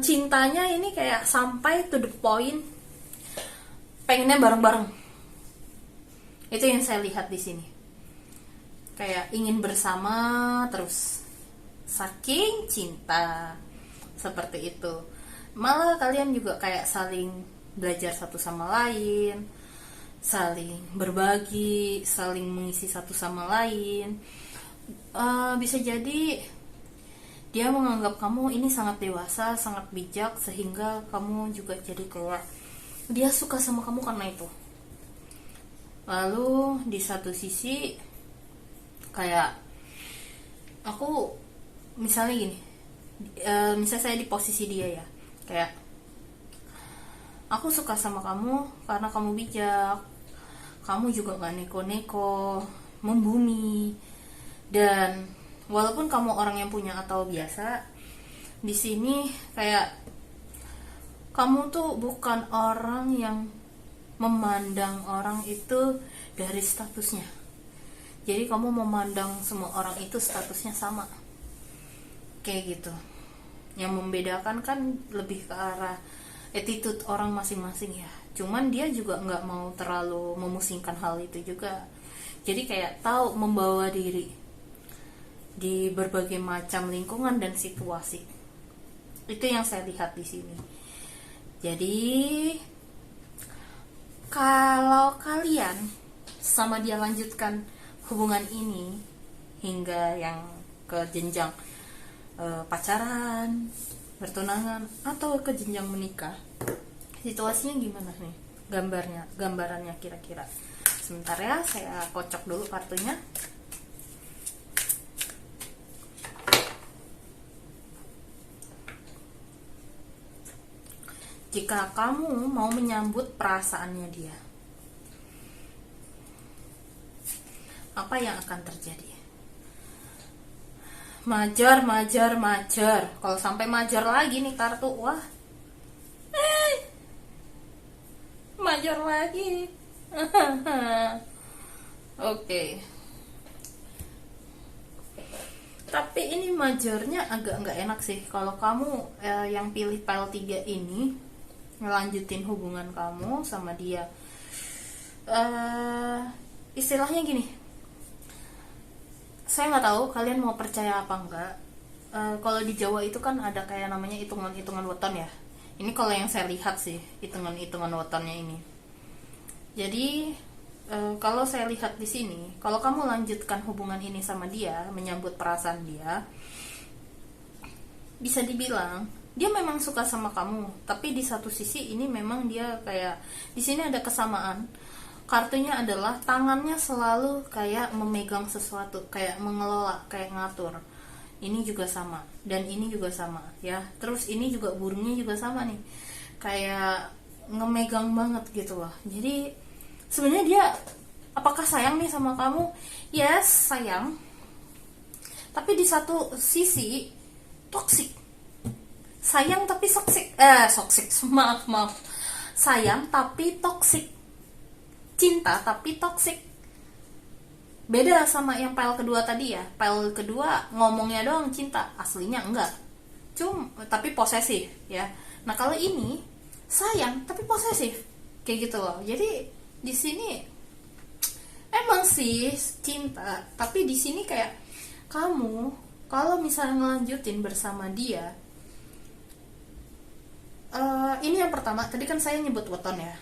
cintanya ini kayak sampai to the point, pengennya bareng-bareng. Itu yang saya lihat di sini, kayak ingin bersama terus, saking cinta seperti itu. Malah kalian juga kayak saling belajar satu sama lain, saling berbagi, saling mengisi satu sama lain. Bisa jadi dia menganggap kamu ini sangat dewasa, sangat bijak, sehingga kamu juga jadi kayak dia suka sama kamu karena itu. Lalu di satu sisi kayak aku misalnya gini, misalnya saya di posisi dia ya, kayak aku suka sama kamu karena kamu bijak, kamu juga gak neko-neko, membumi, dan walaupun kamu orang yang punya atau biasa, di sini kayak kamu tuh bukan orang yang memandang orang itu dari statusnya. Jadi kamu memandang semua orang itu statusnya sama, kayak gitu. Yang membedakan kan lebih ke arah attitude orang masing-masing ya. Cuman dia juga nggak mau terlalu memusingkan hal itu juga. Jadi kayak tahu membawa diri di berbagai macam lingkungan dan situasi. Itu yang saya lihat di sini. Jadi kalau kalian sama dia lanjutkan hubungan ini hingga yang ke jenjang pacaran, bertunangan, atau ke jenjang menikah, situasinya gimana nih? Gambarannya kira-kira. Sebentar ya, saya kocok dulu kartunya. Jika kamu mau menyambut perasaannya dia, apa yang akan terjadi? Majar. Kalau sampai majar lagi nih kartu, wah, majar lagi. Oke. Tapi ini majarnya agak nggak enak sih. Kalau kamu yang pilih pile 3 ini ngelanjutin hubungan kamu sama dia, istilahnya gini, saya nggak tahu kalian mau percaya apa enggak. Kalau di Jawa itu kan ada kayak namanya hitungan-hitungan weton ya. Ini kalau yang saya lihat sih, hitungan-hitungan wetonnya ini. Jadi kalau saya lihat di sini, kalau kamu lanjutkan hubungan ini sama dia, menyambut perasaan dia, bisa dibilang dia memang suka sama kamu, tapi di satu sisi ini memang dia kayak, di sini ada kesamaan. Kartunya adalah tangannya selalu kayak memegang sesuatu, kayak mengelola, kayak ngatur. Ini juga sama, dan ini juga sama ya. Terus ini juga burungnya juga sama nih, kayak ngemegang banget gitu loh. Jadi sebenarnya dia apakah sayang nih sama kamu? Yes, sayang. Tapi di satu sisi toksik. Sayang tapi toksik. Maaf. Sayang tapi toksik. Cinta tapi toksik. Beda sama yang pile kedua tadi ya. Pile kedua ngomongnya doang cinta, aslinya enggak. Tapi posesif ya. Nah, kalau ini sayang tapi posesif. Kayak gitu loh. Jadi di sini emang sih cinta, tapi di sini kayak kamu kalau misalnya ngelanjutin bersama dia, ini yang pertama tadi kan saya nyebut weton ya,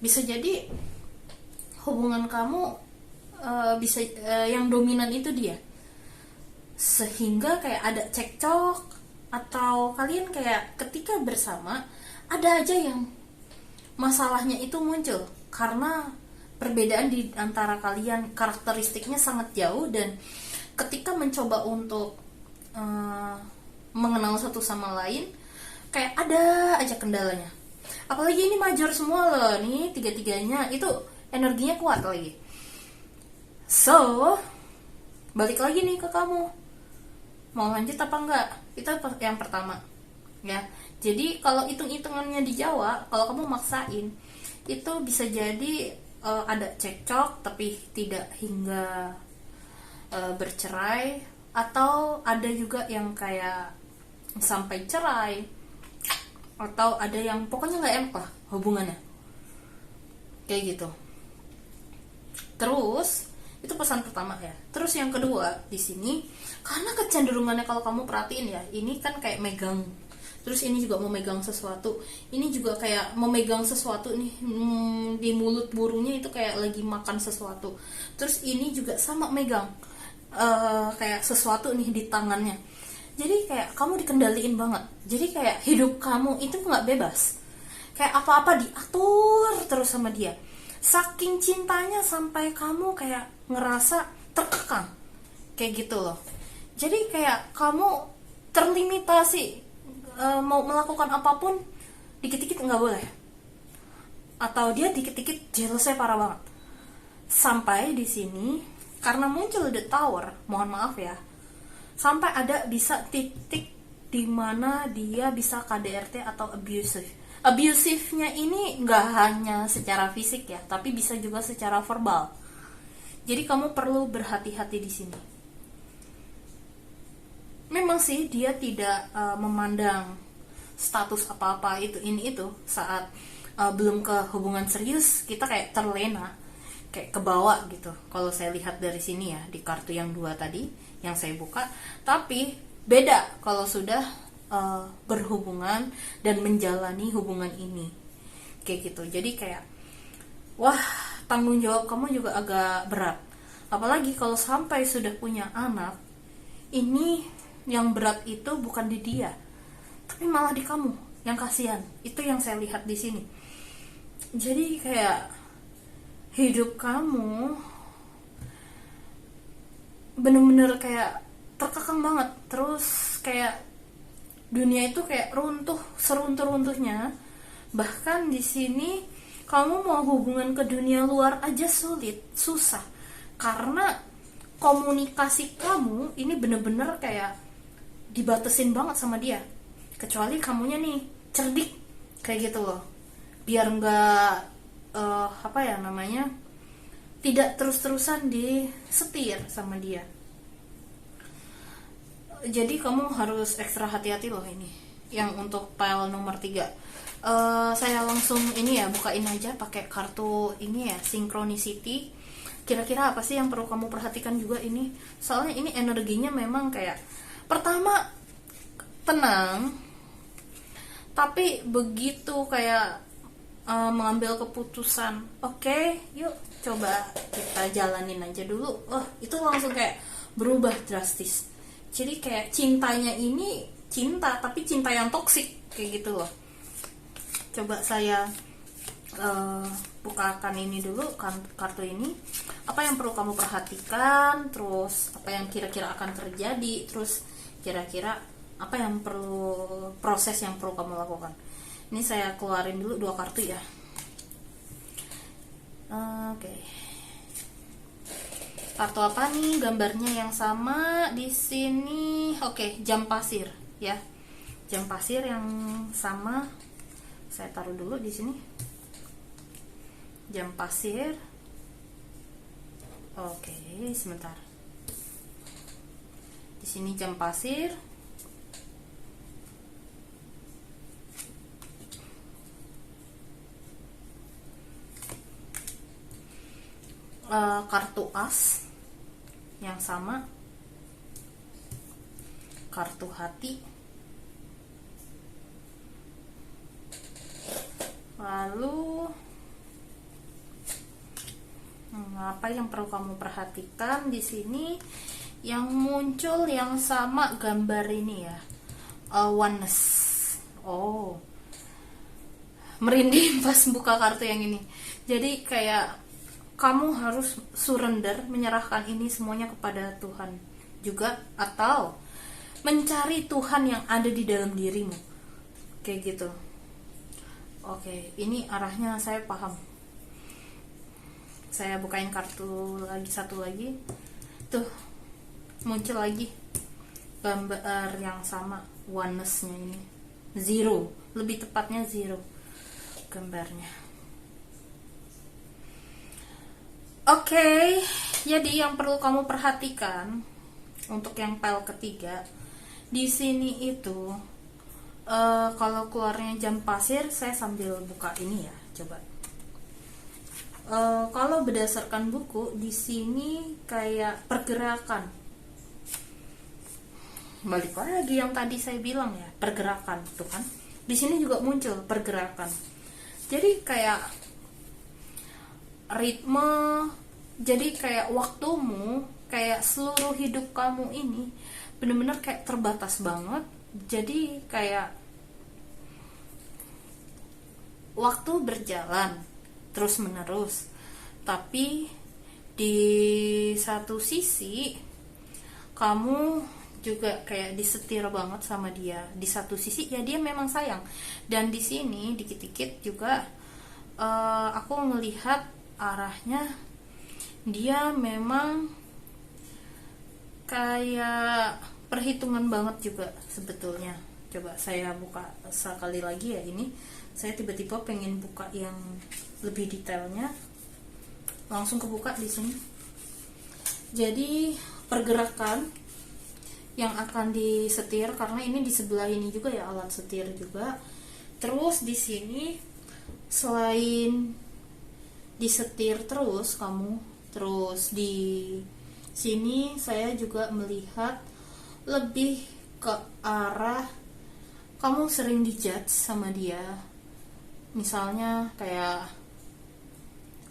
bisa jadi hubungan kamu bisa yang dominan itu dia, sehingga kayak ada cekcok, atau kalian kayak ketika bersama ada aja yang masalahnya itu muncul karena perbedaan di antara kalian, karakteristiknya sangat jauh, dan ketika mencoba untuk mengenal satu sama lain, kayak ada aja kendalanya. Apalagi ini major semua loh nih, tiga-tiganya itu energinya kuat lagi. So balik lagi nih ke kamu, mau lanjut apa enggak, itu yang pertama ya. Jadi kalau hitung-hitungannya di Jawa, kalau kamu maksain itu bisa jadi ada cekcok tapi tidak hingga bercerai, atau ada juga yang kayak sampai cerai, atau ada yang pokoknya nggak enak lah hubungannya kayak gitu. Terus itu pesan pertama ya. Terus yang kedua di sini, karena kecenderungannya kalau kamu perhatiin ya, ini kan kayak megang, terus ini juga memegang sesuatu, ini juga kayak memegang sesuatu nih, di mulut burungnya itu kayak lagi makan sesuatu, terus ini juga sama megang kayak sesuatu nih di tangannya. Jadi kayak kamu dikendaliin banget. Jadi kayak hidup kamu itu nggak bebas, kayak apa-apa diatur terus sama dia. Saking cintanya sampai kamu kayak ngerasa terkekang kayak gitu loh. Jadi kayak kamu terlimitasi, mau melakukan apapun dikit-dikit nggak boleh, atau dia dikit-dikit jealousnya parah banget. Sampai di sini karena muncul the tower, mohon maaf ya, sampai ada bisa titik di mana dia bisa KDRT atau abusive. Abusifnya ini nggak hanya secara fisik ya, tapi bisa juga secara verbal. Jadi kamu perlu berhati-hati di sini. Memang sih dia tidak memandang status apa-apa itu ini itu saat belum ke hubungan serius, kita kayak terlena, kayak kebawa gitu. Kalau saya lihat dari sini ya, di kartu yang 2 tadi yang saya buka. Tapi beda kalau sudah berhubungan dan menjalani hubungan ini kayak gitu. Jadi kayak wah, tanggung jawab kamu juga agak berat. Apalagi kalau sampai sudah punya anak. Ini yang berat itu bukan di dia, tapi malah di kamu yang kasihan. Itu yang saya lihat di sini. Jadi kayak hidup kamu bener-bener kayak terkekang banget. Terus kayak dunia itu kayak runtuh, seruntuh-runtuhnya. Bahkan di sini kamu mau hubungan ke dunia luar aja sulit, susah. Karena komunikasi kamu ini bener-bener kayak dibatasin banget sama dia. Kecuali kamunya nih cerdik kayak gitu loh, biar nggak apa ya namanya, tidak terus-terusan disetir sama dia. Jadi kamu harus ekstra hati-hati loh ini. Yang untuk pile nomor 3, saya langsung ini ya, bukain aja pakai kartu ini ya, synchronicity. Kira-kira apa sih yang perlu kamu perhatikan juga ini? Soalnya ini energinya memang kayak, pertama tenang, tapi begitu kayak mengambil keputusan, oke, yuk coba kita jalanin aja dulu. Itu langsung kayak berubah drastis. Jadi kayak cintanya ini cinta, tapi cinta yang toksik kayak gitu loh. Coba saya bukakan ini dulu, kartu ini. Apa yang perlu kamu perhatikan, terus apa yang kira-kira akan terjadi, terus kira-kira apa yang perlu, proses yang perlu kamu lakukan. Ini saya keluarin dulu 2 kartu ya. Oke. Kartu apa nih? Gambarnya yang sama di sini. Oke, jam pasir ya. Jam pasir yang sama. Saya taruh dulu di sini. Jam pasir. Oke, sebentar. Di sini jam pasir. Kartu as yang sama, kartu hati, lalu apa yang perlu kamu perhatikan di sini? Yang muncul yang sama gambar ini ya, oneness. Merinding pas buka kartu yang ini. Jadi kayak kamu harus surrender, menyerahkan ini semuanya kepada Tuhan juga, atau mencari Tuhan yang ada di dalam dirimu kayak gitu. Oke, ini arahnya saya paham. Saya bukain kartu lagi, satu lagi. Tuh, muncul lagi gambar yang sama, oneness-nya ini. Zero, lebih tepatnya zero gambarnya. Oke, jadi yang perlu kamu perhatikan untuk yang pile ketiga, di sini itu kalau keluarnya jam pasir, saya sambil buka ini ya, coba. Kalau berdasarkan buku, di sini kayak pergerakan. Balik lagi yang tadi saya bilang ya, pergerakan tuh kan. Di sini juga muncul pergerakan. Jadi kayak ritme, jadi kayak waktumu, kayak seluruh hidup kamu ini bener-bener kayak terbatas banget. Jadi kayak waktu berjalan terus menerus, tapi di satu sisi kamu juga kayak disetir banget sama dia. Di satu sisi ya dia memang sayang, dan di sini dikit-dikit juga aku melihat arahnya dia memang kayak perhitungan banget juga sebetulnya. Coba saya buka sekali lagi ya, ini saya tiba-tiba pengen buka yang lebih detailnya, langsung kebuka di sini. Jadi pergerakan yang akan disetir, karena ini di sebelah ini juga ya alat setir juga. Terus di sini selain disetir terus kamu, terus di sini saya juga melihat lebih ke arah kamu sering dijudge sama dia. Misalnya kayak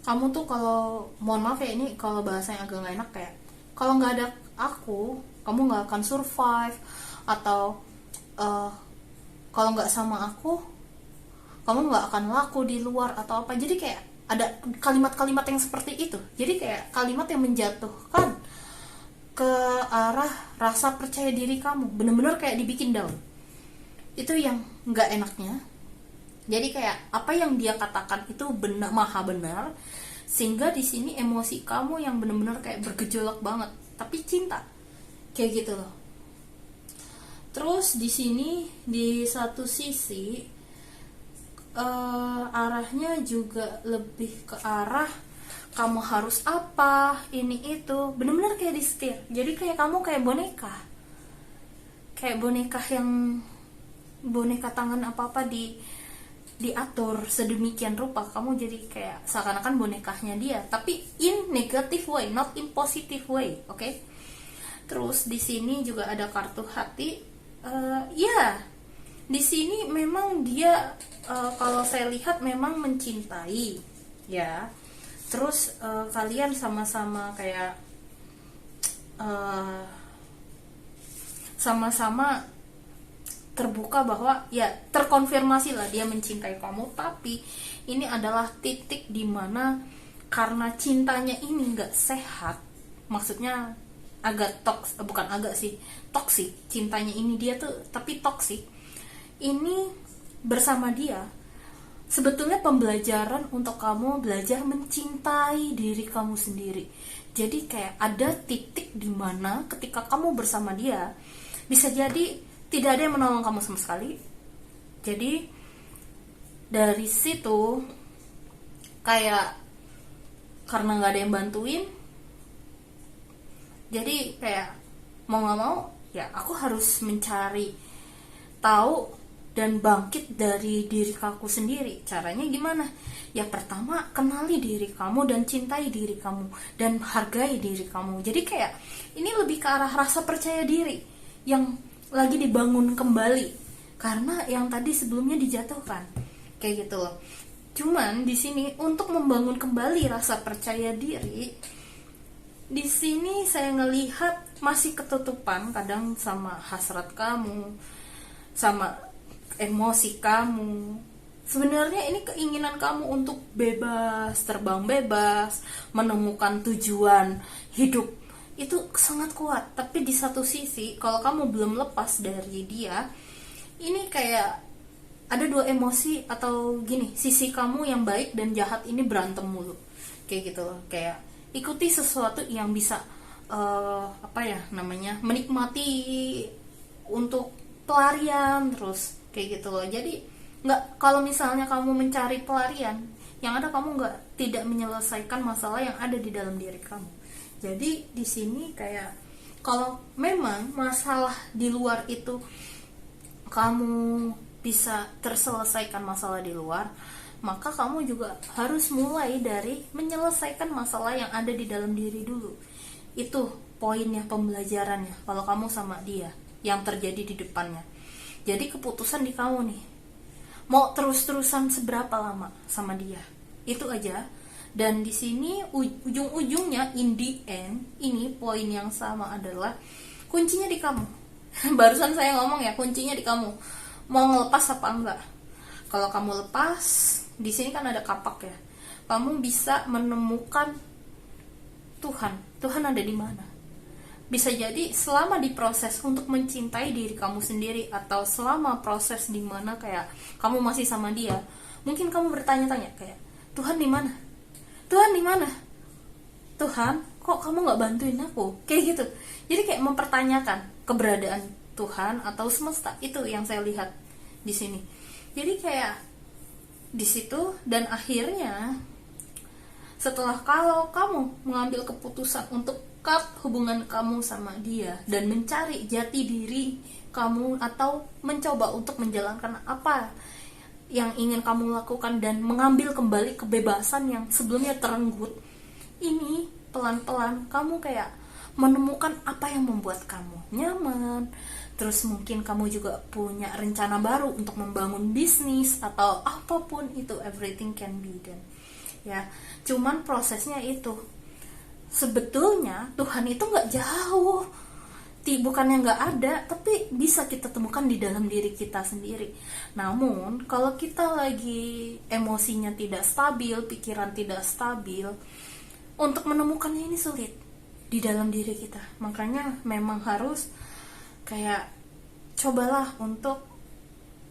kamu tuh kalau, mohon maaf ya ini kalau bahasanya agak gak enak, kayak kalau nggak ada aku kamu nggak akan survive, atau kalau nggak sama aku kamu nggak akan laku di luar atau apa. Jadi kayak ada kalimat-kalimat yang seperti itu. Jadi kayak kalimat yang menjatuhkan ke arah rasa percaya diri kamu, bener-bener kayak dibikin down. Itu yang nggak enaknya. Jadi kayak apa yang dia katakan itu benar, maha benar, sehingga di sini emosi kamu yang bener-bener kayak bergejolak banget, tapi cinta kayak gitu loh. Terus di sini di satu sisi arahnya juga lebih ke arah kamu harus apa, ini itu, bener-bener kayak disetir. Jadi kayak kamu kayak boneka yang boneka tangan apa-apa diatur sedemikian rupa. Kamu jadi kayak seakan-akan bonekanya dia, tapi in negative way, not in positive way. Oke? Terus di sini juga ada kartu hati. Ya, di sini memang dia kalau saya lihat memang mencintai, ya. Terus kalian sama-sama kayak sama-sama terbuka bahwa ya terkonfirmasi lah dia mencintai kamu. Tapi ini adalah titik dimana karena cintanya ini nggak sehat, maksudnya agak toksik cintanya ini dia tuh, tapi toksik. Ini bersama dia sebetulnya pembelajaran untuk kamu belajar mencintai diri kamu sendiri. Jadi kayak ada titik dimana ketika kamu bersama dia, bisa jadi tidak ada yang menolong kamu sama sekali. Jadi dari situ kayak karena nggak ada yang bantuin, jadi kayak mau nggak mau ya aku harus mencari tahu dan bangkit dari diri aku sendiri. Caranya gimana? Ya pertama, kenali diri kamu dan cintai diri kamu dan hargai diri kamu. Jadi kayak ini lebih ke arah rasa percaya diri yang lagi dibangun kembali, karena yang tadi sebelumnya dijatuhkan kayak gitu loh. Cuman di sini untuk membangun kembali rasa percaya diri, di sini saya ngelihat masih ketutupan kadang sama hasrat kamu, sama emosi kamu. Sebenarnya ini keinginan kamu untuk bebas, terbang bebas, menemukan tujuan hidup itu sangat kuat. Tapi di satu sisi kalau kamu belum lepas dari dia, ini kayak ada dua emosi atau gini, sisi kamu yang baik dan jahat ini berantem mulu, kayak gitu loh. Kayak ikuti sesuatu yang bisa apa ya namanya, menikmati untuk pelarian terus, kayak gitu loh. Jadi nggak, kalau misalnya kamu mencari pelarian, yang ada kamu nggak, tidak menyelesaikan masalah yang ada di dalam diri kamu. Jadi di sini kayak, kalau memang masalah di luar itu kamu bisa terselesaikan masalah di luar, maka kamu juga harus mulai dari menyelesaikan masalah yang ada di dalam diri dulu. Itu poinnya, pembelajarannya kalau kamu sama dia, yang terjadi di depannya. Jadi keputusan di kamu nih, mau terus-terusan seberapa lama sama dia, itu aja. Dan di sini ujung-ujungnya, in the end, ini poin yang sama adalah kuncinya di kamu. Barusan saya ngomong ya, kuncinya di kamu. Mau ngelepas apa enggak? Kalau kamu lepas, di sini kan ada kapak ya. Kamu bisa menemukan Tuhan. Tuhan ada di mana? Bisa jadi selama di proses untuk mencintai diri kamu sendiri, atau selama proses di mana kayak kamu masih sama dia, mungkin kamu bertanya-tanya kayak, Tuhan di mana? Tuhan di mana? Tuhan, kok kamu nggak bantuin aku? Kayak gitu. Jadi kayak mempertanyakan keberadaan Tuhan atau semesta, itu yang saya lihat di sini. Jadi kayak di situ, dan akhirnya setelah kalau kamu mengambil keputusan untuk cut hubungan kamu sama dia dan mencari jati diri kamu, atau mencoba untuk menjalankan apa yang ingin kamu lakukan dan mengambil kembali kebebasan yang sebelumnya terenggut, ini pelan-pelan kamu kayak menemukan apa yang membuat kamu nyaman. Terus mungkin kamu juga punya rencana baru untuk membangun bisnis atau apapun itu, everything can be done ya. Cuman prosesnya itu, sebetulnya Tuhan itu nggak jauh, bukannya nggak ada, tapi bisa kita temukan di dalam diri kita sendiri. Namun kalau kita lagi emosinya tidak stabil, pikiran tidak stabil, untuk menemukannya ini sulit di dalam diri kita. Makanya memang harus kayak cobalah untuk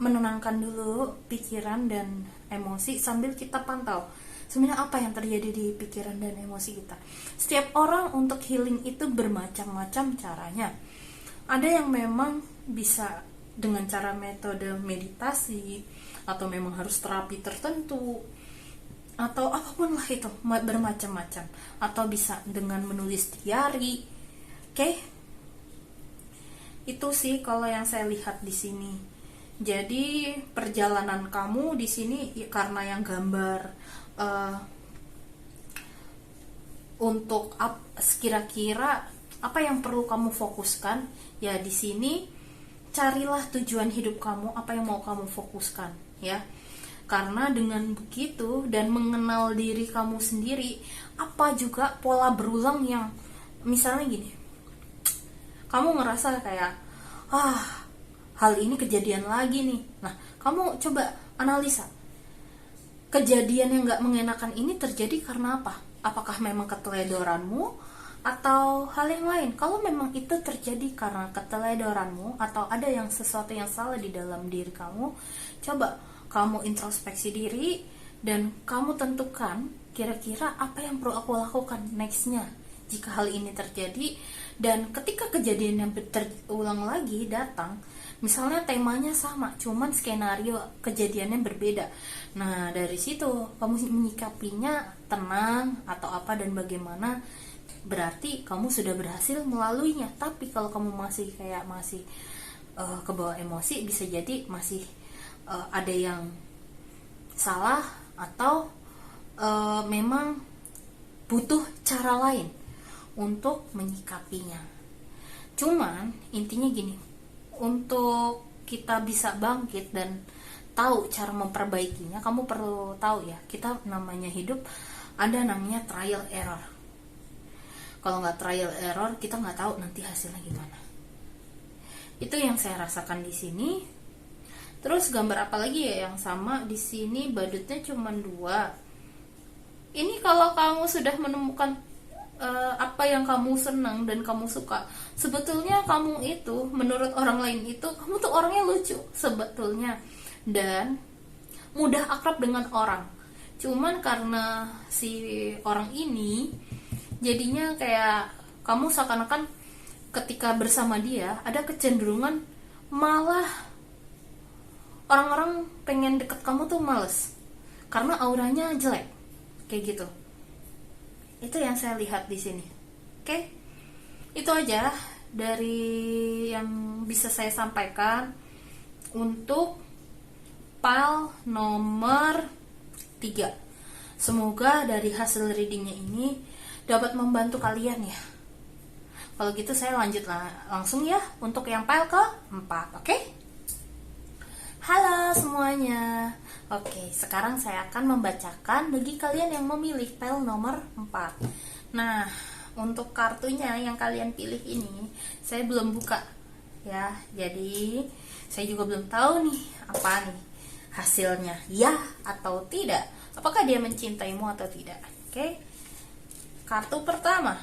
menenangkan dulu pikiran dan emosi sambil kita pantau sebenarnya apa yang terjadi di pikiran dan emosi kita. Setiap orang untuk healing itu bermacam-macam caranya. Ada yang memang bisa dengan cara metode meditasi, atau memang harus terapi tertentu, atau apapun lah itu, bermacam-macam. Atau bisa dengan menulis diary. Oke? Itu sih kalau yang saya lihat di sini. Jadi perjalanan kamu di sini karena yang gambar untuk kira-kira apa yang perlu kamu fokuskan ya, di sini carilah tujuan hidup kamu, apa yang mau kamu fokuskan ya. Karena dengan begitu dan mengenal diri kamu sendiri, apa juga pola berulang yang misalnya gini, kamu ngerasa kayak hal ini kejadian lagi nih. Nah, kamu coba analisa, kejadian yang gak mengenakan ini terjadi karena apa? Apakah memang keteledoranmu atau hal yang lain? Kalau memang itu terjadi karena keteledoranmu atau ada yang sesuatu yang salah di dalam diri kamu, coba kamu introspeksi diri dan kamu tentukan kira-kira apa yang perlu aku lakukan nextnya jika hal ini terjadi. Dan ketika kejadian yang terulang lagi datang, misalnya temanya sama, cuman skenario kejadiannya berbeda. Nah, dari situ kamu menyikapinya tenang atau apa dan bagaimana, berarti kamu sudah berhasil melaluinya. Tapi kalau kamu masih kebawa emosi, bisa jadi masih ada yang salah atau memang butuh cara lain untuk menyikapinya. Cuman intinya gini, untuk kita bisa bangkit dan tahu cara memperbaikinya, kamu perlu tahu ya, kita namanya hidup ada namanya trial error. Kalau nggak trial error, kita nggak tahu nanti hasilnya gimana. Itu yang saya rasakan di sini. Terus gambar apa lagi ya yang sama di sini? Badutnya cuma 2. Ini kalau kamu sudah menemukan apa yang kamu senang dan kamu suka, sebetulnya kamu itu menurut orang lain itu kamu tuh orangnya lucu sebetulnya. dan mudah akrab dengan orang. Cuman karena si orang ini jadinya kayak kamu seakan-akan ketika bersama dia ada kecenderungan malah orang-orang pengen deket kamu tuh males karena auranya jelek kayak gitu. Itu yang saya lihat di sini. Oke, itu aja dari yang bisa saya sampaikan untuk file nomor 3. Semoga dari hasil readingnya ini dapat membantu kalian ya. Kalau gitu saya lanjut langsung ya untuk yang file ke-4, oke? Halo semuanya. Oke, sekarang saya akan membacakan bagi kalian yang memilih file nomor 4. Nah, untuk kartunya yang kalian pilih ini saya belum buka ya. Jadi, saya juga belum tahu nih apa nih hasilnya, ya atau tidak. Apakah dia mencintaimu atau tidak? Oke. Kartu pertama.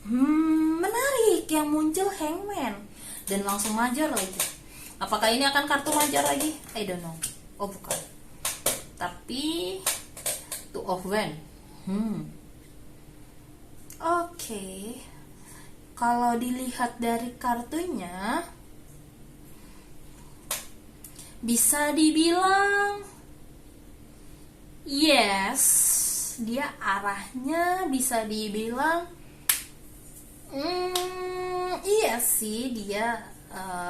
Menarik, yang muncul Hangman dan langsung majar lagi. Apakah ini akan kartu majar lagi? I don't know. Oh bukan. Tapi Two of Wands. Oke. Kalau dilihat dari kartunya, bisa dibilang yes, dia arahnya bisa dibilang iya sih, dia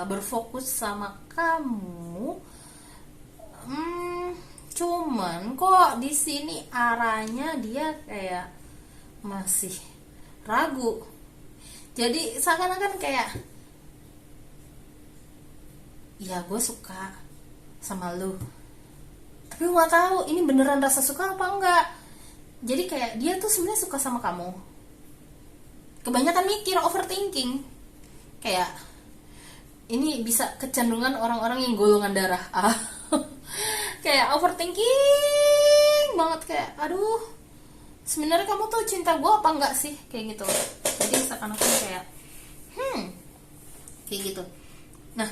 berfokus sama kamu. Cuman kok di sini arahnya dia kayak masih ragu. Jadi seakan-akan kayak ya gue suka sama lu, tapi gue gak tahu ini beneran rasa suka apa enggak. Jadi kayak dia tuh sebenarnya suka sama kamu, kebanyakan mikir, overthinking. Kayak ini bisa kecenderungan orang-orang yang golongan darah A. Kayak overthinking banget, kayak aduh sebenarnya kamu tuh cinta gue apa enggak sih, kayak gitu. Jadi seakan-akan kayak kayak gitu. Nah,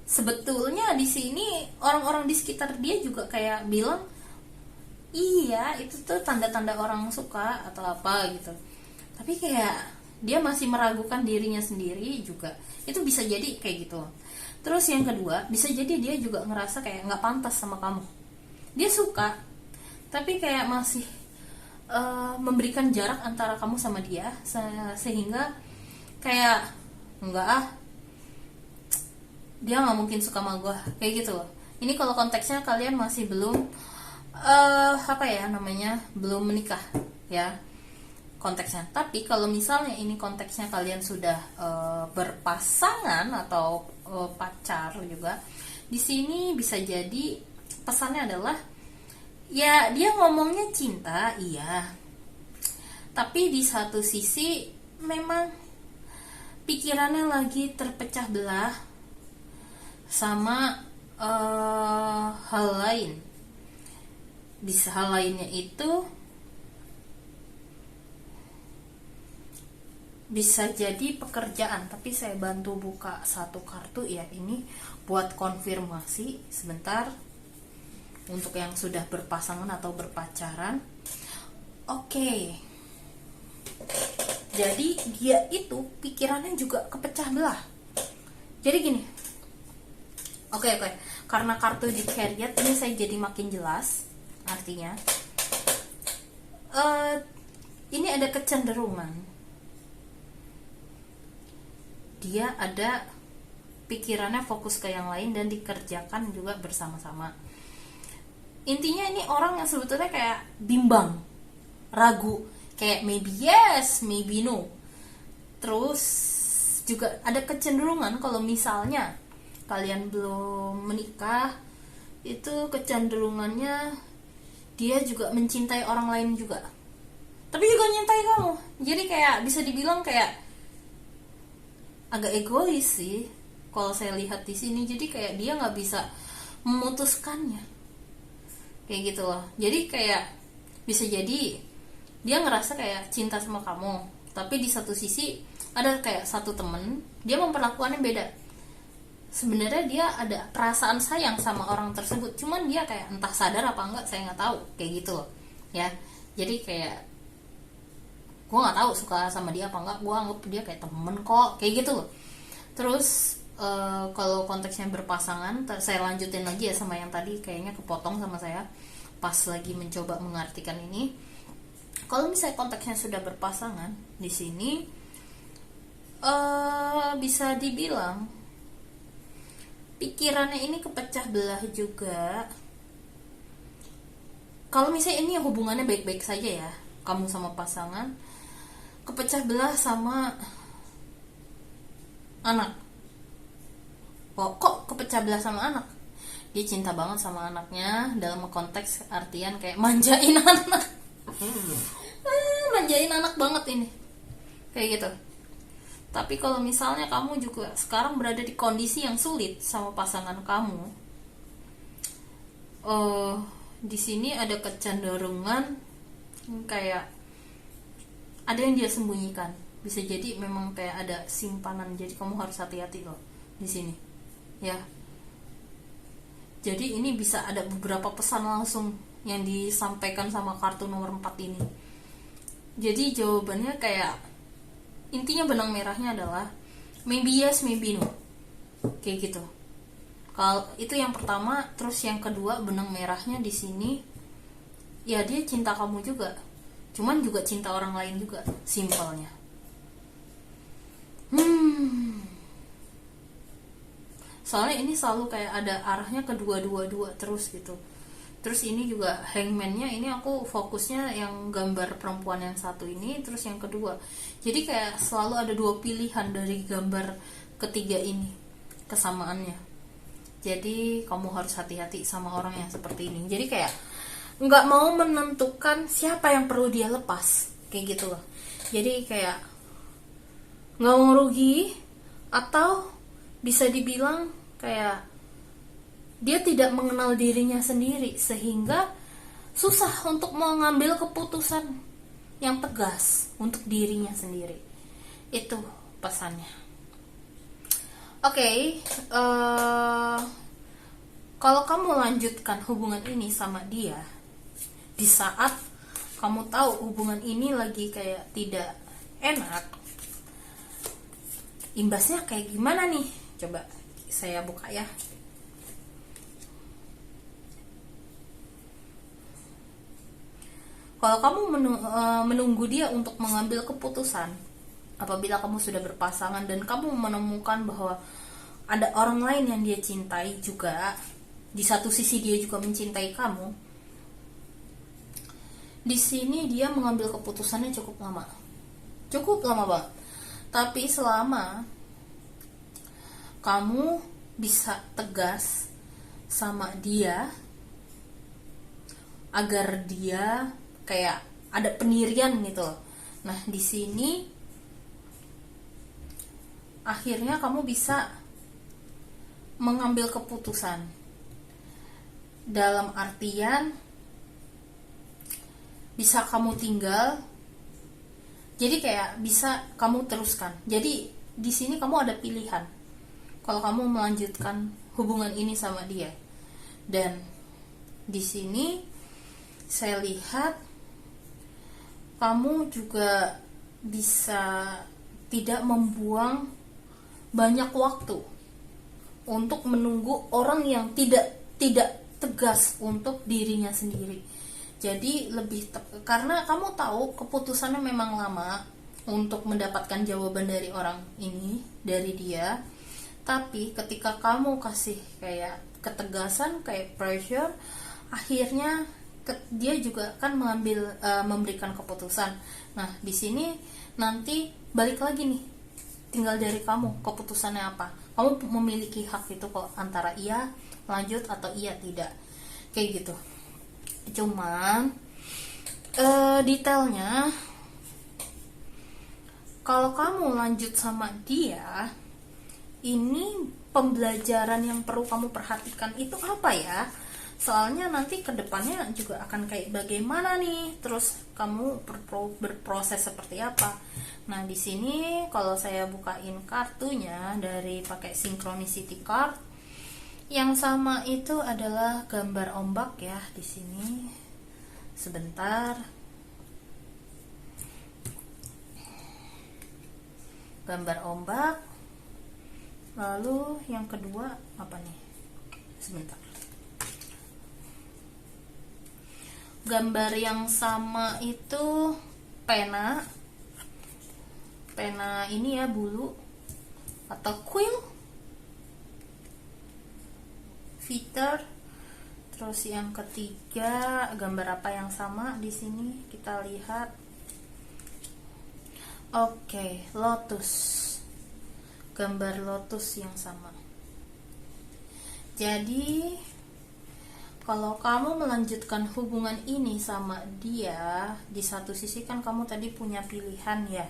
sebetulnya di sini orang-orang di sekitar dia juga kayak bilang iya itu tuh tanda-tanda orang suka atau apa gitu. Tapi kayak dia masih meragukan dirinya sendiri juga. Itu bisa jadi kayak gitu. Terus yang kedua, bisa jadi dia juga ngerasa kayak nggak pantas sama kamu. Dia suka, tapi kayak masih memberikan jarak antara kamu sama dia, sehingga kayak enggak dia nggak mungkin suka sama gue, kayak gitu loh. Ini kalau konteksnya kalian masih belum belum menikah ya konteksnya. Tapi kalau misalnya ini konteksnya kalian sudah berpasangan atau pacar juga, di sini bisa jadi pesannya adalah ya dia ngomongnya cinta iya, tapi di satu sisi memang pikirannya lagi terpecah belah sama hal lain. Bisa hal lainnya itu bisa jadi pekerjaan, tapi saya bantu buka satu kartu ya, ini buat konfirmasi sebentar untuk yang sudah berpasangan atau berpacaran. Oke. Jadi dia itu pikirannya juga kepecah belah. Jadi gini. Oke. Karena kartu di Chariot ini saya jadi makin jelas artinya. Ini ada kecenderungan dia ada pikirannya fokus ke yang lain dan dikerjakan juga bersama-sama. Intinya ini orang yang sebetulnya kayak bimbang, ragu, kayak maybe yes, maybe no. Terus juga ada kecenderungan kalau misalnya kalian belum menikah, itu kecenderungannya dia juga mencintai orang lain juga, tapi juga nyintai kamu. Jadi kayak bisa dibilang kayak agak egois sih kalau saya lihat di sini. Jadi kayak dia nggak bisa memutuskannya, kayak gitu loh. Jadi kayak bisa jadi dia ngerasa kayak cinta sama kamu, tapi di satu sisi ada kayak satu temen dia memperlakukannya beda. sebenarnya dia ada perasaan sayang sama orang tersebut, cuman dia kayak entah sadar apa enggak, saya nggak tahu, kayak gitu loh ya. Jadi kayak gue nggak tahu suka sama dia apa enggak, gue anggap dia kayak temen kok, kayak gitu loh. Terus kalau konteksnya berpasangan, saya lanjutin lagi ya sama yang tadi, kayaknya kepotong sama saya pas lagi mencoba mengartikan ini. Kalau misalnya konteksnya sudah berpasangan, di sini bisa dibilang pikirannya ini kepecah belah juga. Kalau misalnya ini hubungannya baik-baik saja ya, kamu sama pasangan, kepecah belah sama anak. Kok kepecah belah sama anak? Dia cinta banget sama anaknya, dalam konteks artian kayak manjain anak. Manjain anak banget ini, kayak gitu. Tapi kalau misalnya kamu juga sekarang berada di kondisi yang sulit sama pasangan kamu, di sini ada kecenderungan kayak ada yang dia sembunyikan. Bisa jadi memang kayak ada simpanan, jadi kamu harus hati-hati loh di sini ya. Jadi ini bisa ada beberapa pesan langsung yang disampaikan sama kartu nomor 4 ini. Jadi jawabannya kayak, intinya benang merahnya adalah maybe yes, maybe no, kayak gitu. Kalau itu yang pertama. Terus yang kedua, benang merahnya di sini ya dia cinta kamu juga, cuman juga cinta orang lain juga, simpelnya. Soalnya ini selalu kayak ada arahnya ke dua terus gitu. Terus ini juga hangman-nya, ini aku fokusnya yang gambar perempuan yang satu ini, terus yang kedua. Jadi kayak selalu ada dua pilihan dari gambar ketiga ini, kesamaannya. Jadi kamu harus hati-hati sama orang yang seperti ini. Jadi kayak nggak mau menentukan siapa yang perlu dia lepas, kayak gitu loh. Jadi kayak nggak mau rugi, atau bisa dibilang kayak dia tidak mengenal dirinya sendiri sehingga susah untuk mengambil keputusan yang tegas untuk dirinya sendiri. Itu pesannya. Oke, kalau kamu lanjutkan hubungan ini sama dia di saat kamu tahu hubungan ini lagi kayak tidak enak, imbasnya kayak gimana nih? Coba saya buka ya. Kalau kamu menunggu dia untuk mengambil keputusan, apabila kamu sudah berpasangan dan kamu menemukan bahwa ada orang lain yang dia cintai juga, di satu sisi dia juga mencintai kamu, di sini dia mengambil keputusannya cukup lama banget. Tapi selama kamu bisa tegas sama dia, agar dia kayak ada pendirian gitu loh. Nah, di sini akhirnya kamu bisa mengambil keputusan. Dalam artian bisa kamu tinggal. Jadi kayak bisa kamu teruskan. Jadi di sini kamu ada pilihan. Kalau kamu melanjutkan hubungan ini sama dia. Dan di sini saya lihat kamu juga bisa tidak membuang banyak waktu untuk menunggu orang yang tidak tegas untuk dirinya sendiri. Jadi karena kamu tahu keputusannya memang lama untuk mendapatkan jawaban dari orang ini, dari dia. Tapi ketika kamu kasih kayak ketegasan, kayak pressure, akhirnya dia juga akan memberikan keputusan. Nah, di sini nanti balik lagi nih, tinggal dari kamu keputusannya apa. Kamu memiliki hak itu kok, antara iya lanjut atau iya tidak, kayak gitu. Cuman detailnya, kalau kamu lanjut sama dia, ini pembelajaran yang perlu kamu perhatikan itu apa ya? soalnya nanti kedepannya juga akan kayak bagaimana nih, terus kamu berproses seperti apa. Nah di sini kalau saya bukain kartunya dari pakai synchronicity card, yang sama itu adalah gambar ombak ya di sini. Sebentar. Gambar ombak. Lalu yang kedua apa nih? Sebentar. Gambar yang sama itu pena. Pena ini ya, bulu atau quill. Feather. Terus yang ketiga, gambar apa yang sama di sini? Kita lihat. Oke, lotus. Gambar lotus yang sama. Jadi, kalau kamu melanjutkan hubungan ini sama dia, di satu sisi kan kamu tadi punya pilihan ya,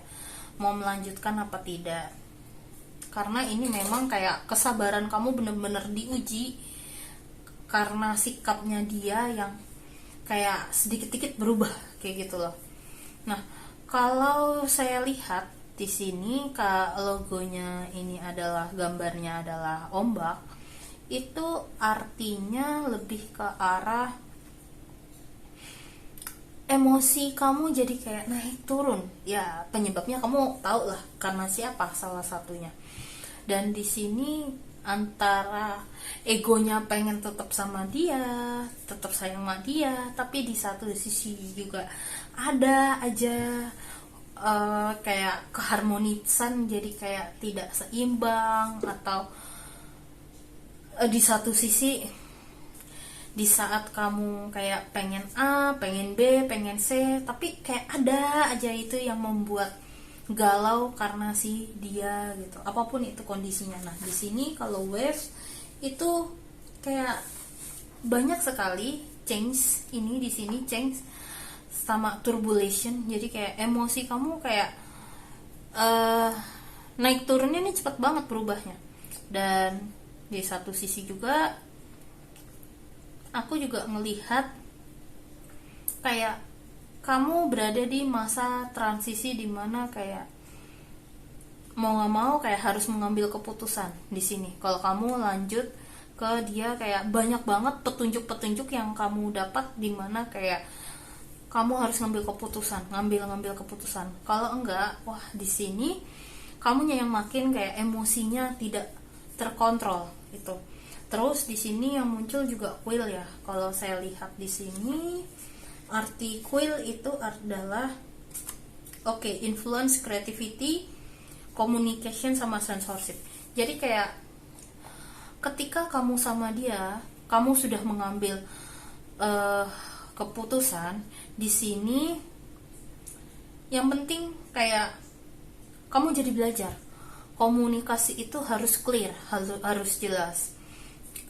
mau melanjutkan apa tidak. Karena ini memang kayak kesabaran kamu bener-bener diuji, karena sikapnya dia yang kayak sedikit-sedikit berubah kayak gitu loh. Nah, kalau saya lihat di sini logonya ini adalah, gambarnya adalah ombak, itu artinya lebih ke arah emosi kamu jadi kayak naik turun. Ya, penyebabnya kamu tahu lah karena siapa salah satunya. Dan di sini antara egonya pengen tetap sama dia, tetap sayang sama dia, tapi di satu sisi juga ada aja kayak keharmonisan, jadi kayak tidak seimbang. Atau di satu sisi, di saat kamu kayak pengen A, pengen B, pengen C, tapi kayak ada aja itu yang membuat galau karena si dia gitu, apapun itu kondisinya. Nah di sini kalau waves itu kayak banyak sekali change, ini di sini change sama turbulation, jadi kayak emosi kamu kayak naik turunnya ini cepat banget berubahnya. Dan di satu sisi juga aku juga melihat kayak kamu berada di masa transisi dimana kayak mau nggak mau kayak harus mengambil keputusan di sini. Kalau kamu lanjut ke dia, kayak banyak banget petunjuk-petunjuk yang kamu dapat dimana kayak kamu harus ngambil keputusan. Kalau enggak, wah di sini kamunya yang makin kayak emosinya tidak terkontrol itu. Terus di sini yang muncul juga quill ya. Kalau saya lihat di sini, arti quill itu adalah influence, creativity, communication sama censorship. Jadi kayak ketika kamu sama dia, kamu sudah mengambil keputusan di sini, yang penting kayak kamu jadi belajar. Komunikasi itu harus clear, harus jelas.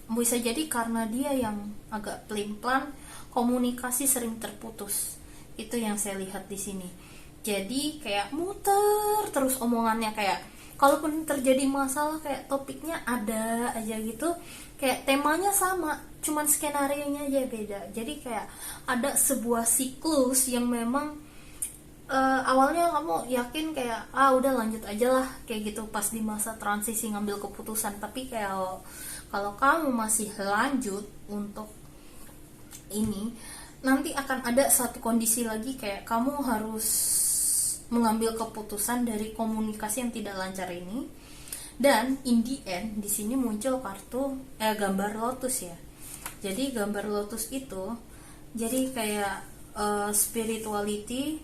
Bisa jadi karena dia yang agak pelin-pelan, komunikasi sering terputus. Itu yang saya lihat di sini. Jadi kayak muter terus omongannya, kayak kalaupun terjadi masalah kayak topiknya ada aja gitu, kayak temanya sama, cuman skenarionya aja beda. Jadi kayak ada sebuah siklus yang memang awalnya kamu yakin kayak udah lanjut aja lah kayak gitu pas di masa transisi ngambil keputusan, tapi kayak kalau kamu masih lanjut untuk ini, nanti akan ada satu kondisi lagi kayak kamu harus mengambil keputusan dari komunikasi yang tidak lancar ini. Dan in the end di sini muncul kartu gambar lotus ya. Jadi gambar lotus itu jadi kayak spirituality,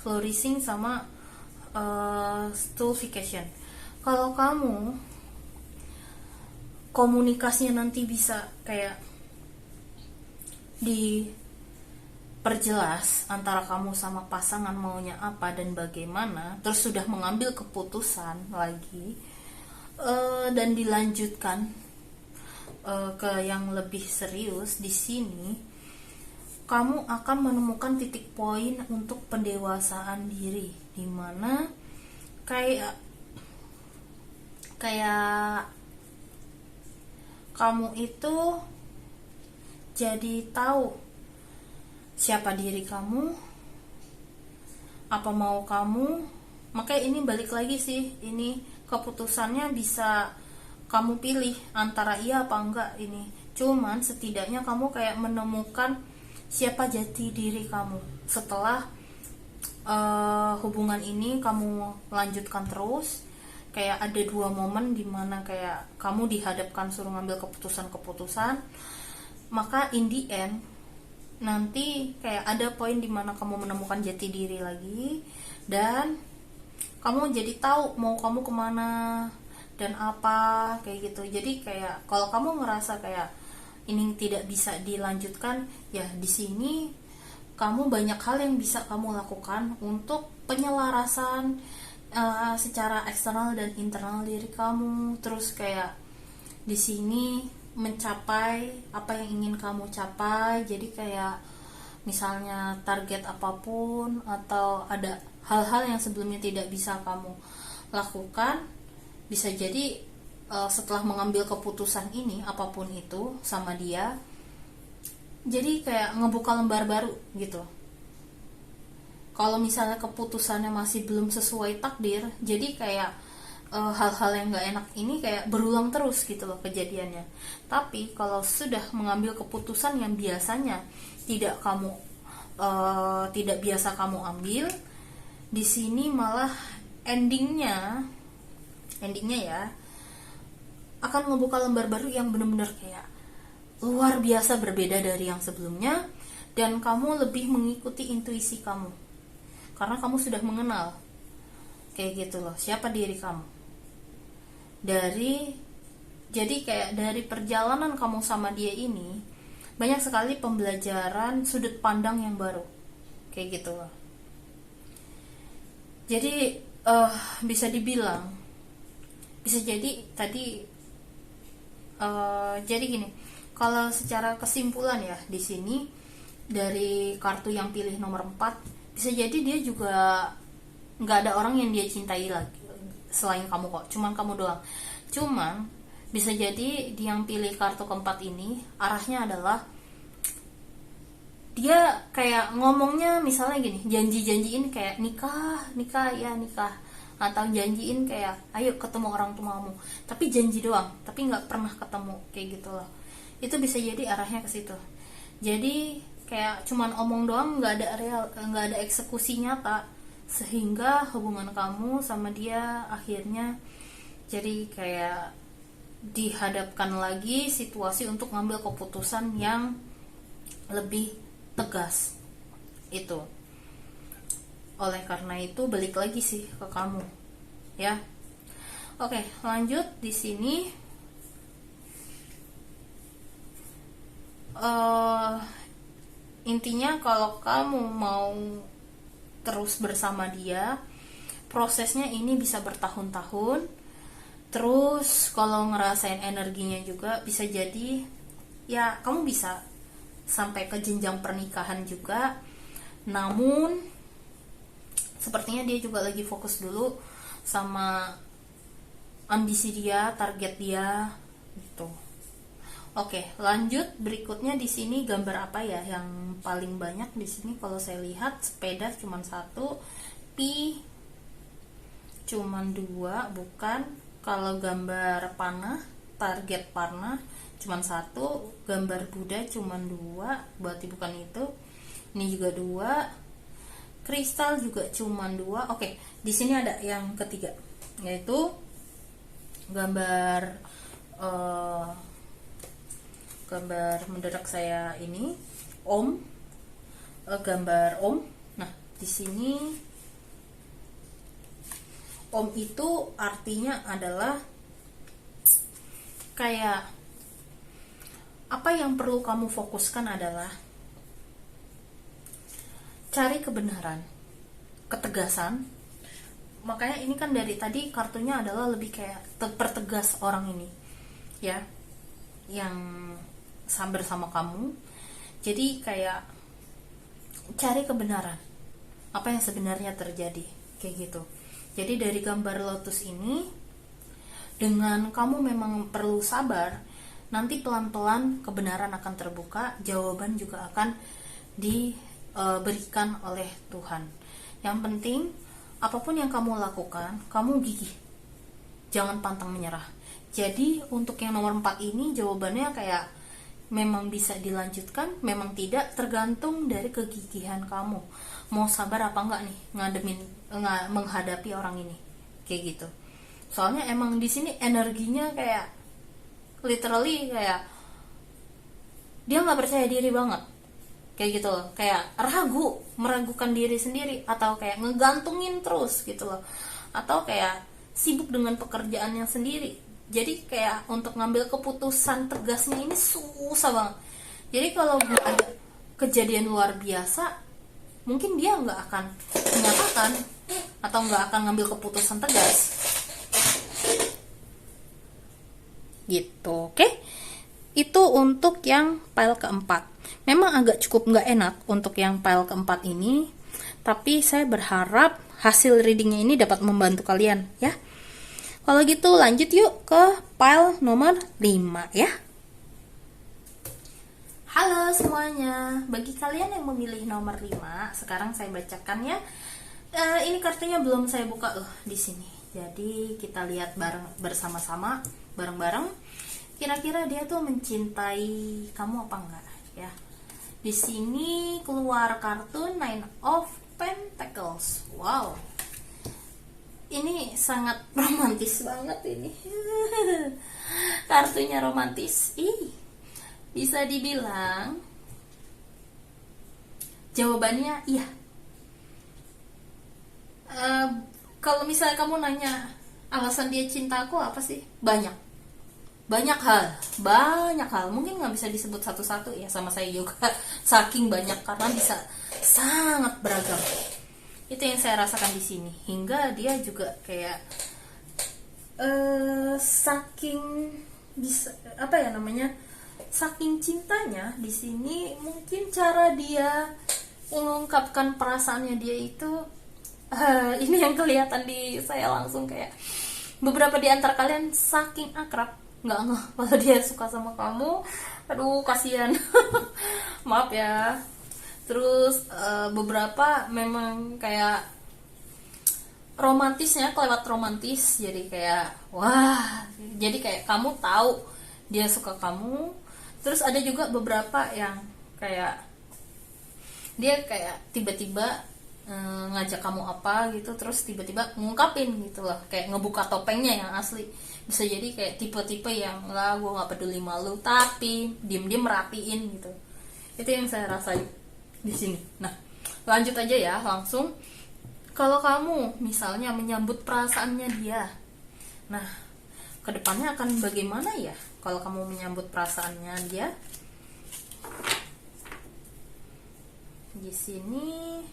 flourishing sama stultification. Kalau kamu komunikasinya nanti bisa kayak diperjelas antara kamu sama pasangan maunya apa dan bagaimana, terus sudah mengambil keputusan lagi dan dilanjutkan ke yang lebih serius, di sini kamu akan menemukan titik poin untuk pendewasaan diri, dimana kayak kamu itu jadi tahu siapa diri kamu, apa mau kamu. Makanya ini balik lagi sih, ini keputusannya bisa kamu pilih antara iya apa enggak ini. Cuman setidaknya kamu kayak menemukan siapa jati diri kamu setelah hubungan ini kamu lanjutkan terus. Kayak ada 2 momen dimana kayak kamu dihadapkan suruh ngambil keputusan-keputusan, maka in the end nanti kayak ada poin dimana kamu menemukan jati diri lagi, dan kamu jadi tahu mau kamu kemana dan apa kayak gitu. Jadi kayak kalau kamu ngerasa kayak ini tidak bisa dilanjutkan, ya di sini kamu banyak hal yang bisa kamu lakukan untuk penyelarasan secara eksternal dan internal diri kamu. Terus kayak di sini mencapai apa yang ingin kamu capai. Jadi kayak misalnya target apapun atau ada hal-hal yang sebelumnya tidak bisa kamu lakukan, bisa jadi setelah mengambil keputusan ini apapun itu sama dia, jadi kayak ngebuka lembar baru gitu. Kalau misalnya keputusannya masih belum sesuai takdir, jadi kayak hal-hal yang gak enak ini kayak berulang terus gitu loh kejadiannya. Tapi kalau sudah mengambil keputusan yang biasanya tidak biasa kamu ambil, di sini malah endingnya ya akan ngebuka lembar baru yang benar-benar kayak luar biasa berbeda dari yang sebelumnya, dan kamu lebih mengikuti intuisi kamu karena kamu sudah mengenal kayak gitu loh siapa diri kamu. Jadi kayak dari perjalanan kamu sama dia ini banyak sekali pembelajaran sudut pandang yang baru kayak gitu loh. Jadi bisa dibilang, bisa jadi tadi jadi gini, kalau secara kesimpulan ya di sini dari kartu yang pilih nomor 4, bisa jadi dia juga nggak ada orang yang dia cintai lagi selain kamu kok, cuman kamu doang. Cuman bisa jadi yang pilih kartu keempat ini arahnya adalah dia kayak ngomongnya misalnya gini, janjiin kayak nikah ya nikah, atau janjiin kayak ayo ketemu orang tuamu, tapi janji doang, tapi nggak pernah ketemu kayak gitu loh. Itu bisa jadi arahnya ke situ. Jadi kayak cuman omong doang, nggak ada eksekusi nyata, sehingga hubungan kamu sama dia akhirnya jadi kayak dihadapkan lagi situasi untuk ngambil keputusan yang lebih tegas itu. Oleh karena itu balik lagi sih ke kamu ya. Oke, lanjut di sini. Intinya kalau kamu mau terus bersama dia, prosesnya ini bisa bertahun-tahun. Terus kalau ngerasain energinya juga bisa jadi ya kamu bisa sampai ke jenjang pernikahan juga. Namun sepertinya dia juga lagi fokus dulu sama ambisi dia, target dia gitu. Oke, lanjut berikutnya di sini gambar apa ya yang paling banyak di sini? Kalau saya lihat sepeda cuma 1, pi cuma 2, bukan. Kalau gambar panah, target panah cuma 1, gambar Buddha cuma 2, berarti bukan itu. Ini juga 2, kristal juga cuma 2. Oke, di sini ada yang ketiga, yaitu gambar mendadak saya ini gambar Om. Nah, di sini Om itu artinya adalah kayak apa yang perlu kamu fokuskan adalah cari kebenaran, ketegasan. Makanya ini kan dari tadi kartunya adalah lebih kayak pertegas orang ini ya, yang bersama kamu. Jadi kayak cari kebenaran, apa yang sebenarnya terjadi kayak gitu. Jadi dari gambar lotus ini, dengan kamu memang perlu sabar nanti pelan-pelan kebenaran akan terbuka, jawaban juga akan diberikan oleh Tuhan. Yang penting apapun yang kamu lakukan, kamu gigih, jangan pantang menyerah. Jadi untuk yang nomor 4 ini jawabannya kayak memang bisa dilanjutkan, memang tidak, tergantung dari kegigihan kamu. Mau sabar apa enggak nih menghadapi orang ini, kayak gitu. Soalnya emang di sini energinya kayak literally kayak dia nggak percaya diri banget, kayak gitu loh, kayak meragukan diri sendiri, atau kayak ngegantungin terus gitu loh, atau kayak sibuk dengan pekerjaannya sendiri. Jadi kayak untuk ngambil keputusan tegasnya ini susah banget. Jadi kalau ada kejadian luar biasa, mungkin dia nggak akan menyatakan atau nggak akan ngambil keputusan tegas gitu. Oke, itu untuk yang pile keempat. Memang agak cukup nggak enak untuk yang pile keempat ini, tapi saya berharap hasil readingnya ini dapat membantu kalian ya. Kalau gitu lanjut yuk ke pile nomor 5 ya. Halo semuanya, bagi kalian yang memilih nomor 5, sekarang saya bacakan ya. Ini kartunya belum saya buka loh di sini. Jadi kita lihat bersama-sama, bareng-bareng. Kira-kira dia tuh mencintai kamu apa enggak ya? Di sini keluar kartu Nine of Pentacles. Wow. Ini sangat romantis banget ini. Kartunya romantis. Bisa dibilang jawabannya iya. Kalau misalnya kamu nanya alasan dia cinta aku apa sih? Banyak hal. Mungkin nggak bisa disebut satu-satu ya, sama saya juga. Saking banyak, karena bisa sangat beragam. Itu yang saya rasakan di sini. Hingga dia juga kayak saking bisa saking cintanya di sini, mungkin cara dia mengungkapkan perasaannya dia itu ini yang kelihatan di saya langsung, kayak beberapa di antara kalian saking akrab nggak kalau dia suka sama kamu. Aduh kasihan. Maaf ya. Terus beberapa memang kayak romantisnya kelewat romantis, jadi kayak wah, jadi kayak kamu tahu dia suka kamu. Terus ada juga beberapa yang kayak dia kayak tiba-tiba ngajak kamu apa gitu, terus tiba-tiba ngungkapin gitu loh, kayak ngebuka topengnya yang asli. Bisa jadi kayak tipe-tipe yang lah gue nggak peduli malu, tapi diem-diem merapiin gitu. Itu yang saya rasain di sini. Nah lanjut aja ya langsung. Kalau kamu misalnya menyambut perasaannya dia, nah kedepannya akan bagaimana ya kalau kamu menyambut perasaannya dia? Di sini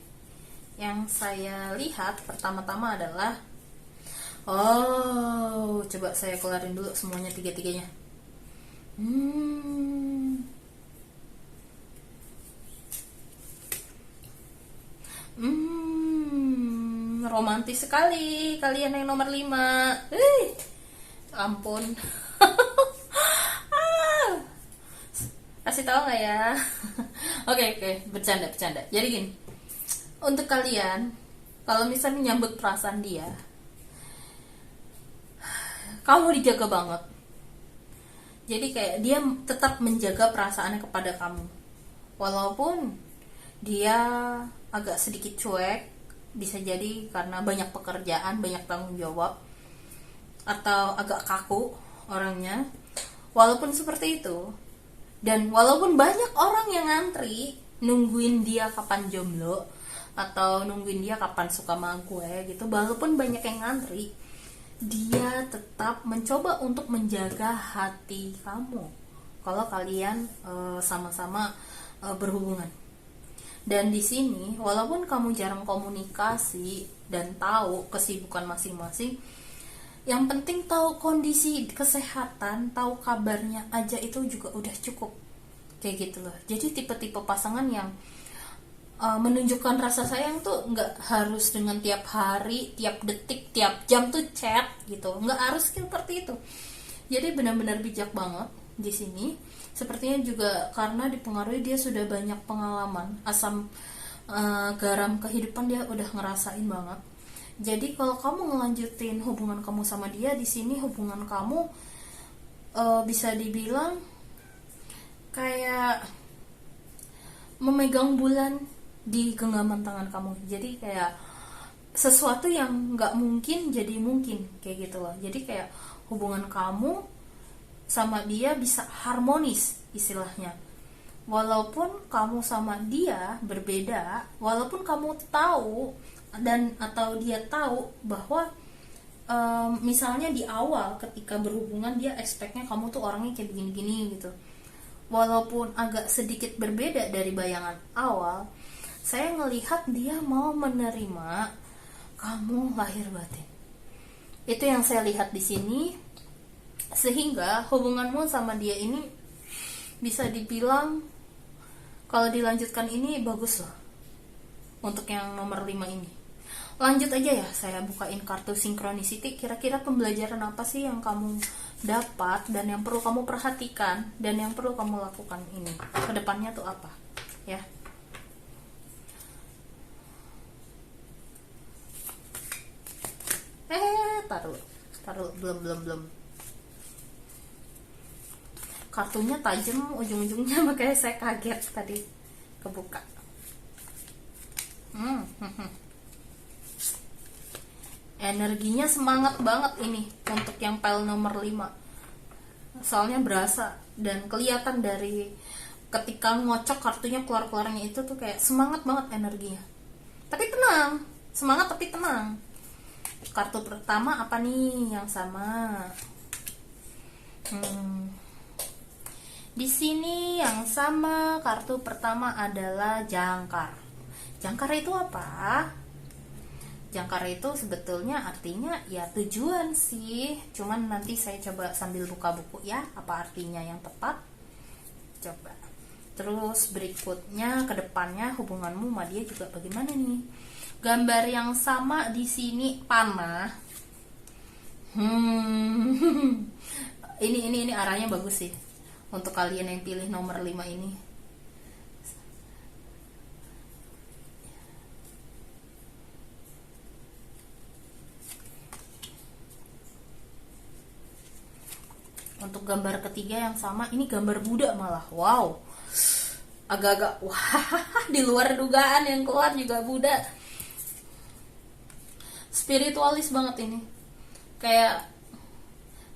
yang saya lihat pertama-tama adalah, coba saya keluarin dulu semuanya, tiga-tiganya. Romantis sekali kalian yang nomor 5. Ampun. Kasih tahu nggak ya? Oke, bercanda. Jadi gini, untuk kalian kalau misalnya menyambut perasaan dia, kamu dijaga banget. Jadi kayak dia tetap menjaga perasaannya kepada kamu, walaupun dia agak sedikit cuek. Bisa jadi karena banyak pekerjaan, banyak tanggung jawab, atau agak kaku orangnya. Walaupun seperti itu, dan walaupun banyak orang yang ngantri nungguin dia kapan jomblo, atau nungguin dia kapan suka sama gue gitu, walaupun banyak yang ngantri, dia tetap mencoba untuk menjaga hati kamu kalau kalian sama-sama berhubungan. Dan di sini walaupun kamu jarang komunikasi dan tahu kesibukan masing-masing, yang penting tahu kondisi kesehatan, tahu kabarnya aja itu juga udah cukup, kayak gitu loh. Jadi tipe-tipe pasangan yang menunjukkan rasa sayang tuh nggak harus dengan tiap hari, tiap detik, tiap jam tuh chat gitu, nggak harus seperti itu. Jadi benar-benar bijak banget di sini sepertinya juga karena dipengaruhi dia sudah banyak pengalaman asam garam kehidupan, dia udah ngerasain banget. Jadi kalau kamu ngelanjutin hubungan kamu sama dia, di sini hubungan kamu bisa dibilang kayak memegang bulan di genggaman tangan kamu. Jadi kayak sesuatu yang nggak mungkin jadi mungkin, kayak gitu loh. Jadi kayak hubungan kamu sama dia bisa harmonis istilahnya. Walaupun kamu sama dia berbeda, walaupun kamu tahu dan atau dia tahu bahwa misalnya di awal ketika berhubungan dia expect-nya kamu tuh orangnya kayak begini-gini gitu. Walaupun agak sedikit berbeda dari bayangan awal, saya ngelihat dia mau menerima kamu lahir batin. Itu yang saya lihat di sini, sehingga hubunganmu sama dia ini bisa dibilang kalau dilanjutkan ini bagus loh. Untuk yang nomor 5 ini, lanjut aja ya, saya bukain kartu synchronicity. Kira-kira pembelajaran apa sih yang kamu dapat dan yang perlu kamu perhatikan dan yang perlu kamu lakukan ini kedepannya tuh apa ya. Taruh belum kartunya tajam ujung-ujungnya, makanya saya kaget tadi kebuka. Energinya semangat banget ini untuk yang pile nomor 5. Soalnya berasa dan kelihatan dari ketika ngocok kartunya keluar-keluarnya itu tuh kayak semangat banget energinya. Tapi tenang, semangat tapi tenang. Kartu pertama apa nih yang sama? Di sini yang sama kartu pertama adalah jangkar. Jangkar itu apa? Jangkar itu sebetulnya artinya ya tujuan sih. Cuman nanti saya coba sambil buka buku ya, apa artinya yang tepat. Coba. Terus berikutnya ke depannya hubunganmu sama dia juga bagaimana nih? Gambar yang sama di sini panah. Ini arahnya bagus sih untuk kalian yang pilih nomor 5 ini. Untuk gambar ketiga yang sama, ini gambar Buddha malah. Wow, agak-agak wah, di luar dugaan yang keluar juga Buddha. Spiritualis banget ini, kayak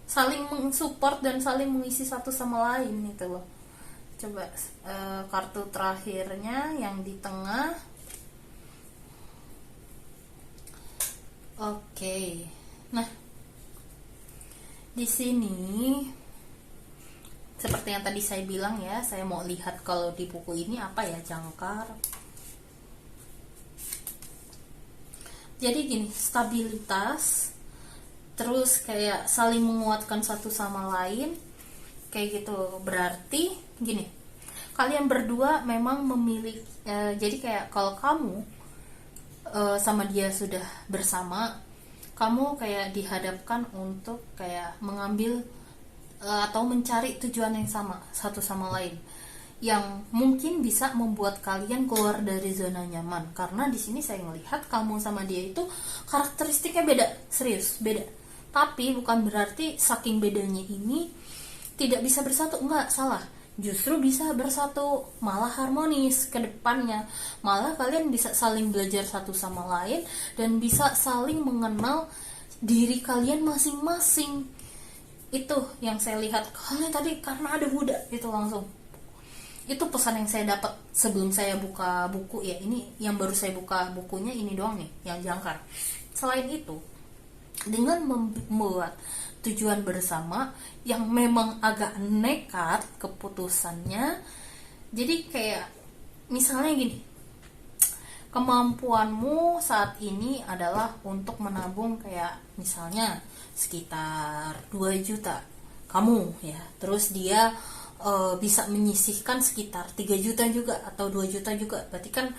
saling mensupport dan saling mengisi satu sama lain gitu loh. Coba kartu terakhirnya yang di tengah. Oke. Nah, di sini seperti yang tadi saya bilang ya, saya mau lihat kalau di buku ini apa ya, jangkar. Jadi gini, stabilitas, terus kayak saling menguatkan satu sama lain, kayak gitu. Berarti gini, kalian berdua memang memiliki jadi kayak kalau kamu sama dia sudah bersama, kamu kayak dihadapkan untuk kayak mengambil atau mencari tujuan yang sama satu sama lain, yang mungkin bisa membuat kalian keluar dari zona nyaman. Karena di sini saya melihat kamu sama dia itu karakteristiknya beda, serius beda. Tapi bukan berarti saking bedanya ini tidak bisa bersatu, enggak, salah. Justru bisa bersatu, malah harmonis ke depannya. Malah kalian bisa saling belajar satu sama lain dan bisa saling mengenal diri kalian masing-masing. Itu yang saya lihat. Kalian tadi karena ada Buddha itu langsung. Itu pesan yang saya dapat sebelum saya buka buku ya. Ini yang baru saya buka bukunya ini doang nih, yang jangkar. Selain itu, dengan membuat tujuan bersama yang memang agak nekat keputusannya. Jadi kayak misalnya gini, kemampuanmu saat ini adalah untuk menabung kayak misalnya sekitar 2 juta kamu ya, terus dia bisa menyisihkan sekitar 3 juta juga atau 2 juta juga, berarti kan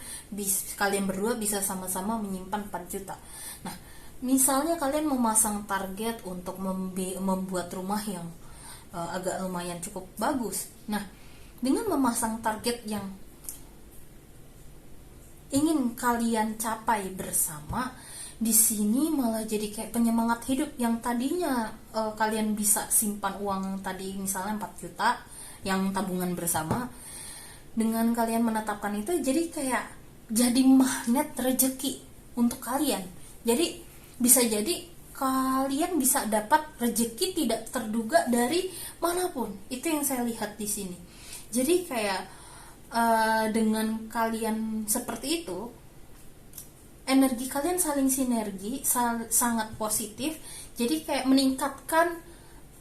kalian berdua bisa sama-sama menyimpan 4 juta. Nah, misalnya kalian memasang target untuk membuat rumah yang agak lumayan cukup bagus. Nah, dengan memasang target yang ingin kalian capai bersama, di sini malah jadi kayak penyemangat hidup. Yang tadinya kalian bisa simpan uang tadi misalnya 4 juta yang tabungan bersama, dengan kalian menetapkan itu jadi kayak jadi magnet rezeki untuk kalian. Jadi bisa jadi kalian bisa dapat rezeki tidak terduga dari manapun. Itu yang saya lihat di sini. Jadi kayak dengan kalian seperti itu, energi kalian saling sinergi, sangat positif. Jadi kayak meningkatkan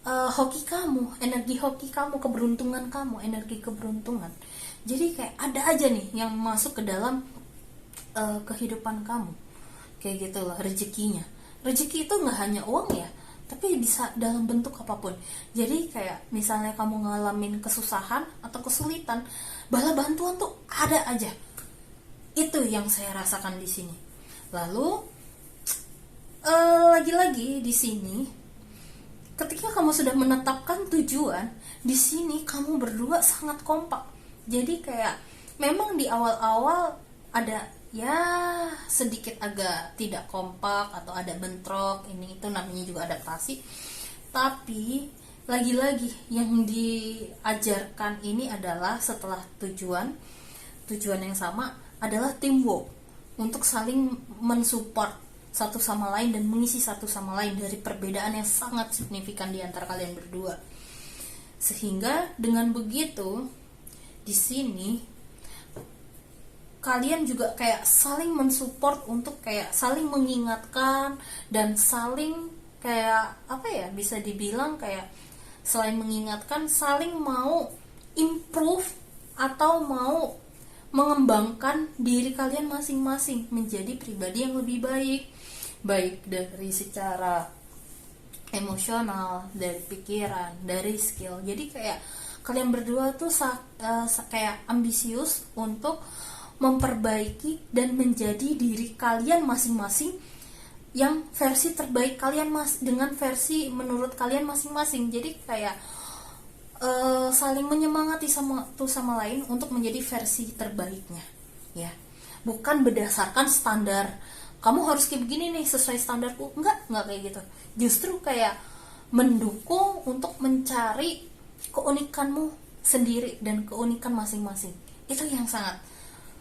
hoki kamu, energi hoki kamu, keberuntungan kamu, energi keberuntungan. Jadi kayak ada aja nih yang masuk ke dalam kehidupan kamu, kayak gitulah rezekinya. Rezeki itu nggak hanya uang ya, tapi bisa dalam bentuk apapun. Jadi kayak misalnya kamu ngalamin kesusahan atau kesulitan, bala bantuan tuh ada aja. Itu yang saya rasakan di sini. Lalu lagi-lagi di sini, ketika kamu sudah menetapkan tujuan, di sini kamu berdua sangat kompak. Jadi kayak memang di awal-awal ada ya sedikit agak tidak kompak atau ada bentrok, ini itu namanya juga adaptasi. Tapi lagi-lagi yang diajarkan ini adalah setelah tujuan yang sama adalah teamwork, untuk saling mensupport satu sama lain dan mengisi satu sama lain dari perbedaan yang sangat signifikan di antara kalian berdua. Sehingga dengan begitu di sini kalian juga kayak saling mensupport untuk kayak saling mengingatkan dan saling kayak apa ya, bisa dibilang kayak selain mengingatkan saling mau improve atau mau mengembangkan diri kalian masing-masing menjadi pribadi yang lebih baik, baik dari secara emosional, dari pikiran, dari skill. Jadi kayak kalian berdua tuh kayak ambisius untuk memperbaiki dan menjadi diri kalian masing-masing yang versi terbaik kalian dengan versi menurut kalian masing-masing. Jadi kayak saling menyemangati satu sama lain untuk menjadi versi terbaiknya, ya. Bukan berdasarkan standar kamu harus kayak begini nih sesuai standarku, enggak kayak gitu. Justru kayak mendukung untuk mencari keunikanmu sendiri dan keunikan masing-masing. Itu yang sangat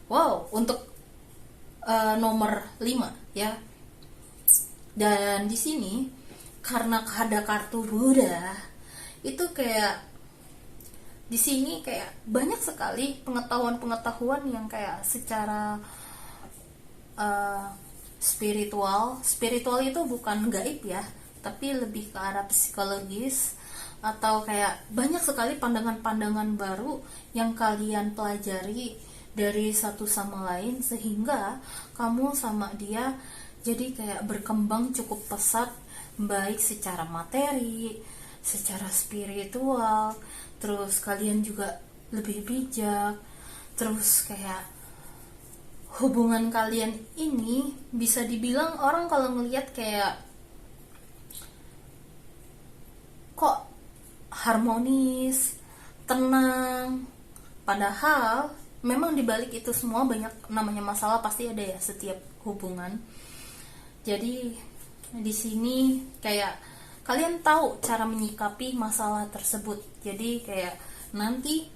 wow untuk nomor 5 ya. Dan di sini karena ada kartu Buddha, itu kayak di sini kayak banyak sekali pengetahuan yang kayak secara spiritual itu bukan gaib ya, tapi lebih ke arah psikologis, atau kayak banyak sekali pandangan-pandangan baru yang kalian pelajari dari satu sama lain, sehingga kamu sama dia jadi kayak berkembang cukup pesat, baik secara materi, secara spiritual, terus kalian juga lebih bijak, terus kayak hubungan kalian ini bisa dibilang orang kalau ngelihat kayak kok harmonis, tenang, padahal memang dibalik itu semua banyak namanya masalah, pasti ada ya setiap hubungan. Jadi di sini kayak kalian tahu cara menyikapi masalah tersebut. Jadi kayak nanti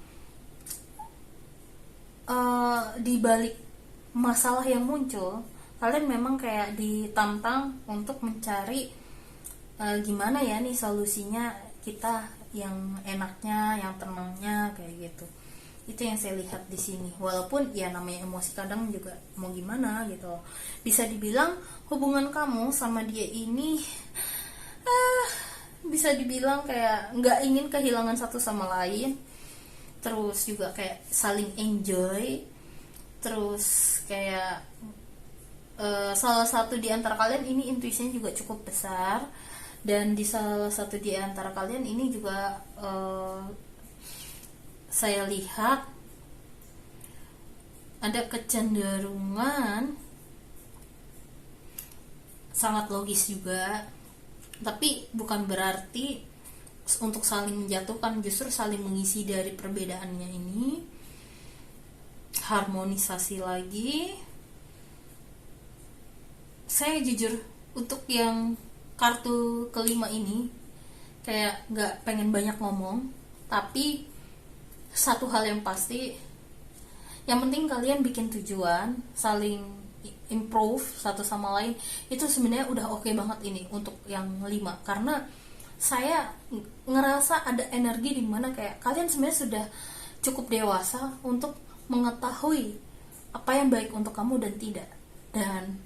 di balik masalah yang muncul, kalian memang kayak ditantang untuk mencari gimana ya nih solusinya kita yang enaknya, yang tenangnya, kayak gitu. Itu yang saya lihat di sini. Walaupun ya namanya emosi kadang juga mau gimana gitu. Bisa dibilang hubungan kamu sama dia ini bisa dibilang kayak nggak ingin kehilangan satu sama lain. Terus juga kayak saling enjoy. Terus kayak salah satu di antara kalian ini intuisinya juga cukup besar. Dan di salah satu di antara kalian ini juga saya lihat ada kecenderungan sangat logis juga, tapi bukan berarti untuk saling menjatuhkan, justru saling mengisi dari perbedaannya ini, harmonisasi lagi. Saya jujur untuk yang kartu kelima ini kayak nggak pengen banyak ngomong, tapi satu hal yang pasti, yang penting kalian bikin tujuan, saling improve satu sama lain, itu sebenarnya udah oke banget ini untuk yang 5. Karena saya ngerasa ada energi di mana kayak kalian sebenarnya sudah cukup dewasa untuk mengetahui apa yang baik untuk kamu dan tidak. Dan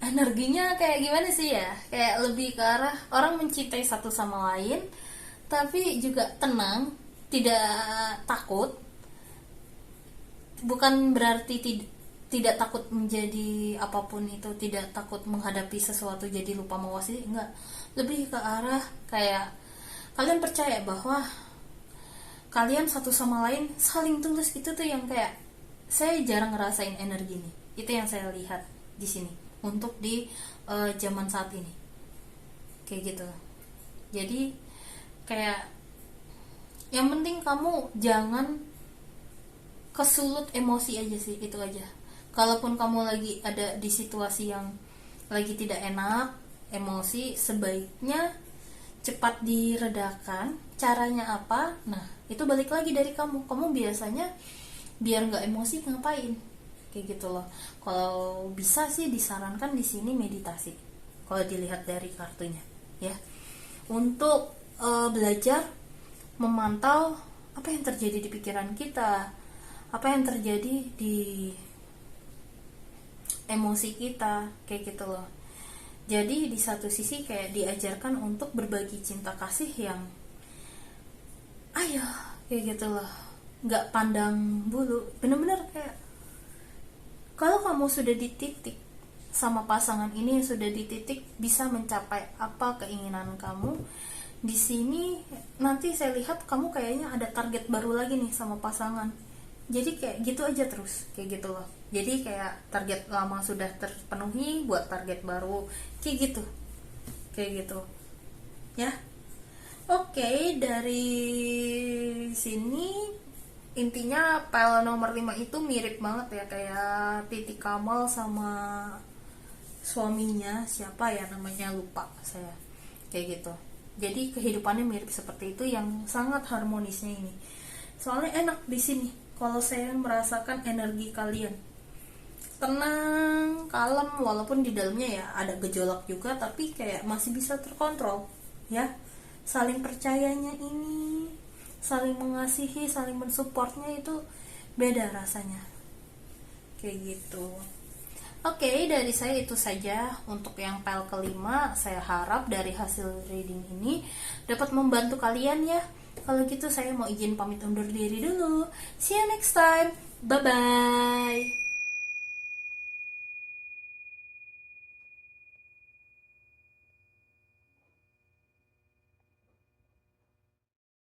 energinya kayak gimana sih ya, kayak lebih ke arah orang mencintai satu sama lain tapi juga tenang, tidak takut. Bukan berarti tidak takut menjadi apapun itu, tidak takut menghadapi sesuatu jadi lupa mawas, enggak. Lebih ke arah kayak kalian percaya bahwa kalian satu sama lain saling tulus gitu tuh, yang kayak saya jarang ngerasain energi nih. Itu yang saya lihat di sini untuk di zaman saat ini kayak gitu. Jadi kayak yang penting kamu jangan kesulut emosi aja sih, itu aja. Kalaupun kamu lagi ada di situasi yang lagi tidak enak, emosi, sebaiknya cepat diredakan. Caranya apa? Nah, itu balik lagi dari kamu. Kamu biasanya biar nggak emosi ngapain? Kayak gitu loh. Kalau bisa sih disarankan di sini meditasi. Kalau dilihat dari kartunya, ya. Untuk belajar memantau apa yang terjadi di pikiran kita, apa yang terjadi di emosi kita, kayak gitu loh. Jadi di satu sisi kayak diajarkan untuk berbagi cinta kasih yang ayo, kayak gitu loh, nggak pandang bulu. Bener-bener kayak kalau kamu sudah di titik sama pasangan ini, sudah di titik bisa mencapai apa keinginan kamu, di sini nanti saya lihat kamu kayaknya ada target baru lagi nih sama pasangan. Jadi kayak gitu aja terus, kayak gitu loh. Jadi kayak target lama sudah terpenuhi, buat target baru, kayak gitu, ya. Oke, dari sini intinya file nomor 5 itu mirip banget ya kayak Titi Kamal sama suaminya, siapa ya namanya, lupa saya, kayak gitu. Jadi kehidupannya mirip seperti itu, yang sangat harmonisnya ini. Soalnya enak di sini kalau saya merasakan energi kalian tenang, kalem, walaupun di dalamnya ya ada gejolak juga, tapi kayak masih bisa terkontrol, ya. Saling percayanya ini, saling mengasihi, saling mensupportnya itu beda rasanya, kayak gitu. Oke, dari saya itu saja untuk yang file kelima. Saya harap dari hasil reading ini dapat membantu kalian ya. Kalau gitu saya mau izin pamit undur diri dulu. See you next time. Bye bye.